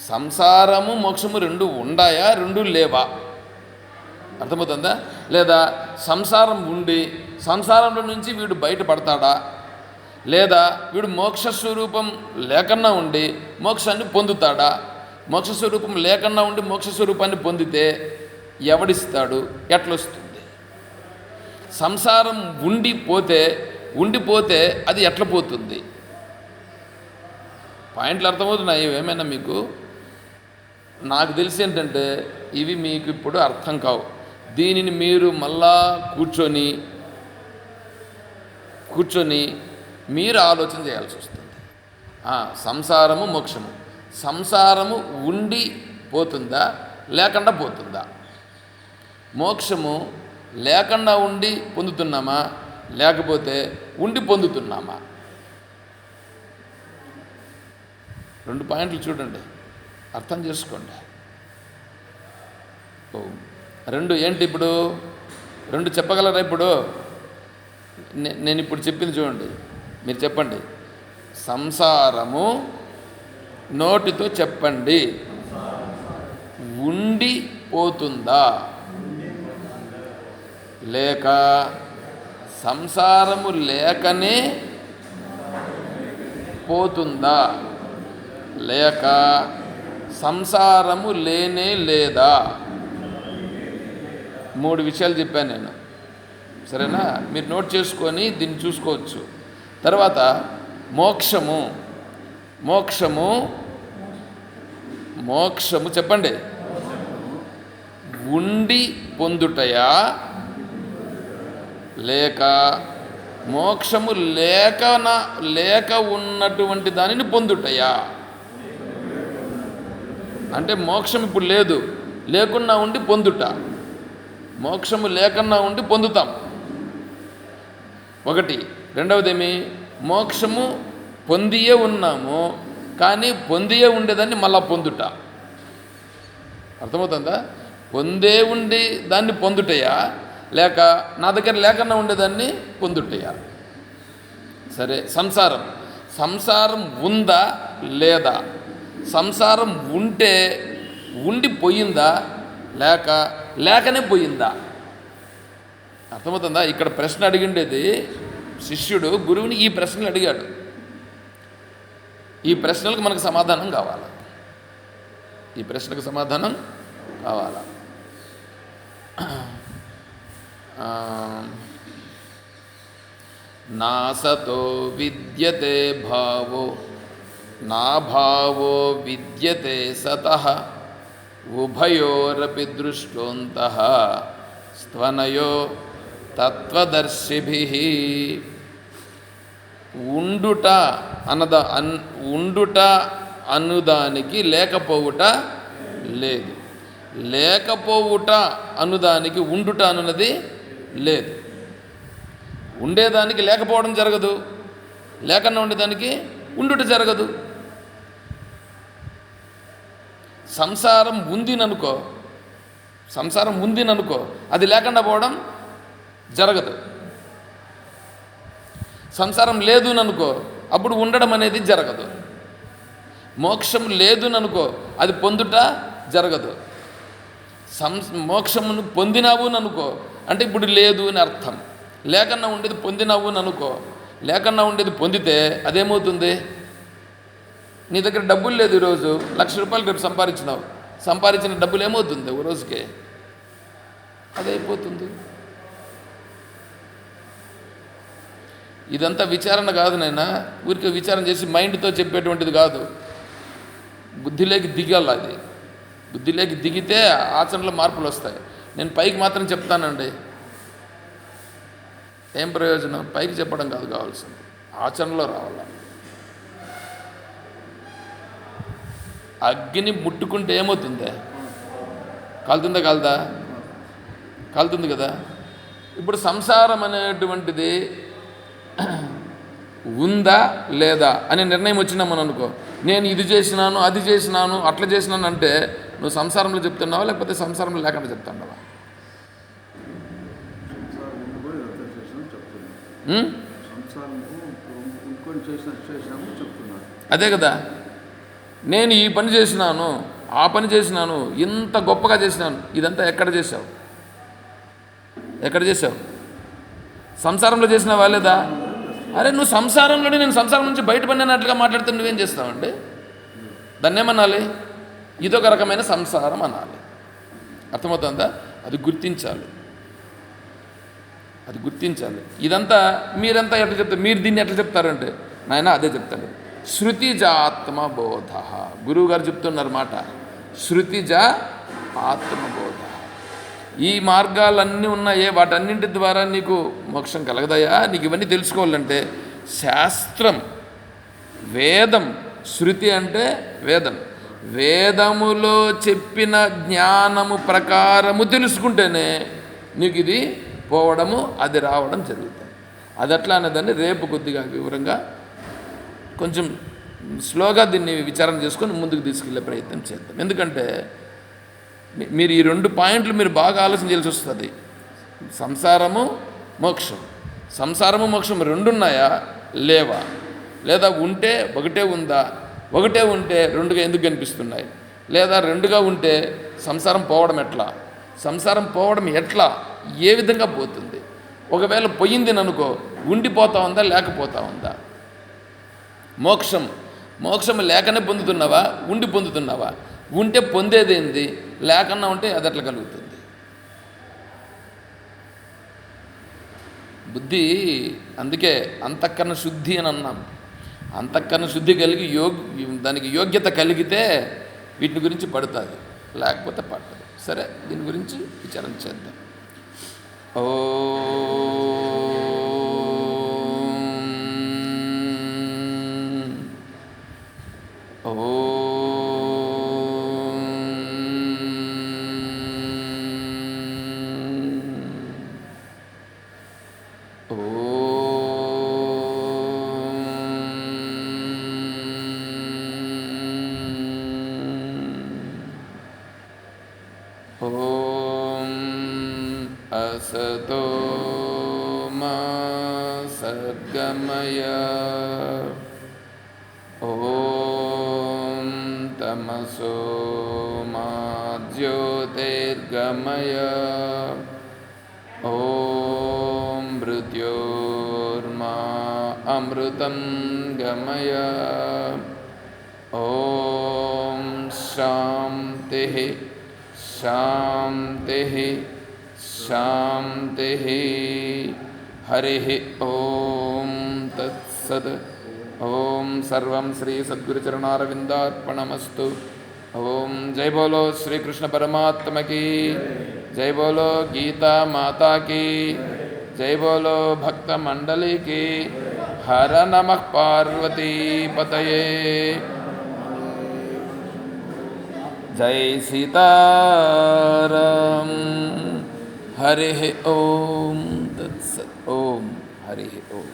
సంసారము మోక్షము రెండు ఉన్నాయా, రెండు లేవా? అర్థమవుతుందా? లేదా సంసారం ఉండి సంసారంలో నుంచి వీడు బయటపడతాడా, లేదా వీడు మోక్షస్వరూపం లేకన్నా ఉండి మోక్షాన్ని పొందుతాడా? మోక్షస్వరూపం లేకన్నా ఉండి మోక్షస్వరూపాన్ని పొందితే ఎవడిస్తాడు, ఎట్లొస్తుంది? సంసారం ఉండిపోతే అది ఎట్లా పోతుంది? పాయింట్లు అర్థమవుతున్నాయి ఏమైనా మీకు? నాకు తెలిసి ఏంటంటే ఇవి మీకు ఇప్పుడు అర్థం కావు. దీనిని మీరు మళ్ళా కూర్చొని మీరు ఆలోచన చేయాల్సి వస్తుంది. సంసారము మోక్షము, సంసారము ఉండి పోతుందా లేకుండా పోతుందా? మోక్షము లేకుండా ఉండి పొందుతున్నామా, లేకపోతే ఉండి పొందుతున్నామా? రెండు పాయింట్లు చూడండి, అర్థం చేసుకోండి. రెండు ఏంటి ఇప్పుడు? రెండు చెప్పగలరా ఇప్పుడు? నేను ఇప్పుడు చెప్పింది చూడండి, మీరు చెప్పండి. సంసారము నోటితో చెప్పండి, ఉండి పోతుందా లేక సంసారము లేకనే పోతుందా, లేక సంసారము లేనే లేదా? మూడు విషయాలు చెప్పాను నేను, సరేనా? మీరు నోట్ చేసుకొని దీన్ని చూసుకోవచ్చు. తర్వాత మోక్షము చెప్పండి, ఉండి పొందుటయా లేక మోక్షము లేక ఉన్నటువంటి దానిని పొందుటయా? అంటే మోక్షం ఇప్పుడు లేకున్నా ఉండి పొందుట, మోక్షము లేకన్నా ఉండి పొందుతాం ఒకటి. రెండవదేమి? మోక్షము పొందియే ఉన్నాము కానీ పొందియే ఉండేదాన్ని మళ్ళా పొందుట. అర్థమవుతుందా? పొందే ఉండి దాన్ని పొందుటయా లేక నా దగ్గర లేకన్నా ఉండేదాన్ని పొందుటయా? సరే, సంసారం ఉందా లేదా? సంసారం ఉంటే ఉండిపోయిందా లేకనే పోయిందా? అర్థమవుతుందా? ఇక్కడ ప్రశ్న అడిగిండేది శిష్యుడు గురువుని ఈ ప్రశ్నలు అడిగాడు. ఈ ప్రశ్నలకు మనకు సమాధానం కావాలి, ఈ ప్రశ్నకు సమాధానం కావాలా? నాసతో విద్యతే భావో నాభావో విద్యతే సతః ఉభయోరపి దృష్టోంతః స్త్వనయో తత్వదర్శిభిః. ఉండుట ఉండుట అనుదానికి లేకపోవుట లేదు, లేకపోవుట అనుదానికి ఉండుట అనున్నది లేదు. ఉండేదానికి లేకపోవడం జరగదు, లేకన్నా ఉండేదానికి ఉండుట జరగదు. సంసారం ఉందిననుకో, సంసారం ఉందిననుకో, అది లేకుండా పోవడం జరగదు. సంసారం లేదుననుకో, అప్పుడు ఉండడం అనేది జరగదు. మోక్షం లేదుననుకో, అది పొందుట జరగదు. మోక్షమును పొందినావు అనుకో అంటే ఇప్పుడు లేదు అని అర్థం. లేకన్నా ఉండేది పొందినావు అని అనుకో, లేకన్నా ఉండేది పొందితే అదేమవుతుంది? నీ దగ్గర డబ్బులు లేదు, ఈరోజు 1,00,000 రూపాయలు రేపు సంపాదించినావు, సంపాదించిన డబ్బులు ఏమవుతుంది? ఓ రోజుకే అదైపోతుంది. ఇదంతా విచారణ కాదు నాయనా, ఊరికే విచారణ చేసి మైండ్తో చెప్పేటువంటిది కాదు. బుద్ధిలోకి దిగాలి. అది బుద్ధిలోకి దిగితే ఆచరణలో మార్పులు వస్తాయి. నేను పైకి మాత్రం చెప్తానండి, ఏం ప్రయోజనం? పైకి చెప్పడం కాదు కావాల్సింది, ఆచరణలో రావాలి. అగ్ని ముట్టుకుంటే ఏమవుతుంది? కాలుతుందా? కాలుదా? కాలుతుంది కదా. ఇప్పుడు సంసారం అనేటువంటిది ఉందా లేదా అనే నిర్ణయం వచ్చినామని అనుకో, నేను ఇది చేసినాను, అది చేసినాను, అట్లా చేసినాను అంటే నువ్వు సంసారంలో చెప్తున్నావా లేకపోతే సంసారంలో లేకుండా చెప్తున్నావా? అదే కదా. నేను ఈ పని చేసినాను, ఆ పని చేసినాను, ఇంత గొప్పగా చేసినాను, ఇదంతా ఎక్కడ చేసావు? ఎక్కడ చేసావు? సంసారంలో చేసినావా లేదా? అరే నువ్వు సంసారంలోనే, నేను సంసారం నుంచి బయటపడినట్లుగా మాట్లాడితే నువ్వేం చేస్తావంటే దాన్ని ఏమనాలి? ఇదొక రకమైన సంసారం అనాలి. అర్థమవుతుందా? అది గుర్తించాలి, అది గుర్తించాలి. ఇదంతా మీరంతా ఎట్లా చెప్తారు? మీరు దీన్ని ఎట్లా చెప్తారంటే నాయన అదే చెప్తాడు. శృతిజ ఆత్మబోధ, గురువు గారు చెప్తున్నారు మాట. శృతిజ ఆత్మబోధ. ఈ మార్గాలన్నీ ఉన్నాయే, వాటన్నింటి ద్వారా నీకు మోక్షం కలగదయా? నీకు ఇవన్నీ తెలుసుకోవాలంటే శాస్త్రం, వేదం, శృతి అంటే వేదం, వేదములో చెప్పిన జ్ఞానము ప్రకారము తెలుసుకుంటేనే నీకు ఇది పోవడము, అది రావడం జరుగుతుంది. అది అట్లా అనేదాన్ని రేపు కొద్దిగా వివరంగా కొంచెం స్లోగా దీన్ని విచారణ చేసుకొని ముందుకు తీసుకెళ్లే ప్రయత్నం చేద్దాం. ఎందుకంటే మీరు ఈ 2 పాయింట్లు మీరు బాగా ఆలోచన చేయాల్సి వస్తుంది. సంసారము, మోక్షం. సంసారము, మోక్షం 2 ఉన్నాయా లేవా? లేదా ఉంటే ఒకటే ఉందా? ఒకటే ఉంటే 2గా ఎందుకు కనిపిస్తున్నాయి? లేదా 2గా ఉంటే సంసారం పోవడం ఎట్లా? సంసారం పోవడం ఎట్లా? ఏ విధంగా పోతుంది? ఒకవేళ పోయింది అనుకో, ఉండిపోతా ఉందా లేకపోతా ఉందా? మోక్షం లేకనే పొందుతున్నావా, ఉండి పొందుతున్నావా? ఉంటే పొందేదేంది, లేకన్నా ఉంటే అది ఎట్లా కలుగుతుంది? బుద్ధి అందుకే అంతఃకరణ శుద్ధి అని అన్నాం. అంతఃకరణ శుద్ధి కలిగి దానికి యోగ్యత కలిగితే వీటి గురించి పడుతుంది, లేకపోతే పట్టదు. సరే, దీని గురించి విచారణ చేద్దాం. असतो मा सद्गमय, ॐ तमसो मा ज्योतिर्गमय, ॐ मृत्योर्मा अमृतं गमय, ॐ शान्तिः शान्तिः शान्तिः। हरिः ॐ तत्सत्। ఓం సర్వం శ్రీ సద్గురుచరణారవిందార్పణమస్తు. ఓం జై బోలో శ్రీకృష్ణ పరమాత్మకి, జై బోలో గీతా మాతాకి, జై బోలో భక్త మండలికి. హర నమః పార్వతీపతయే. జై సీతారాం. హరి ఓం తత్సత్. ఓం హరి ఓం.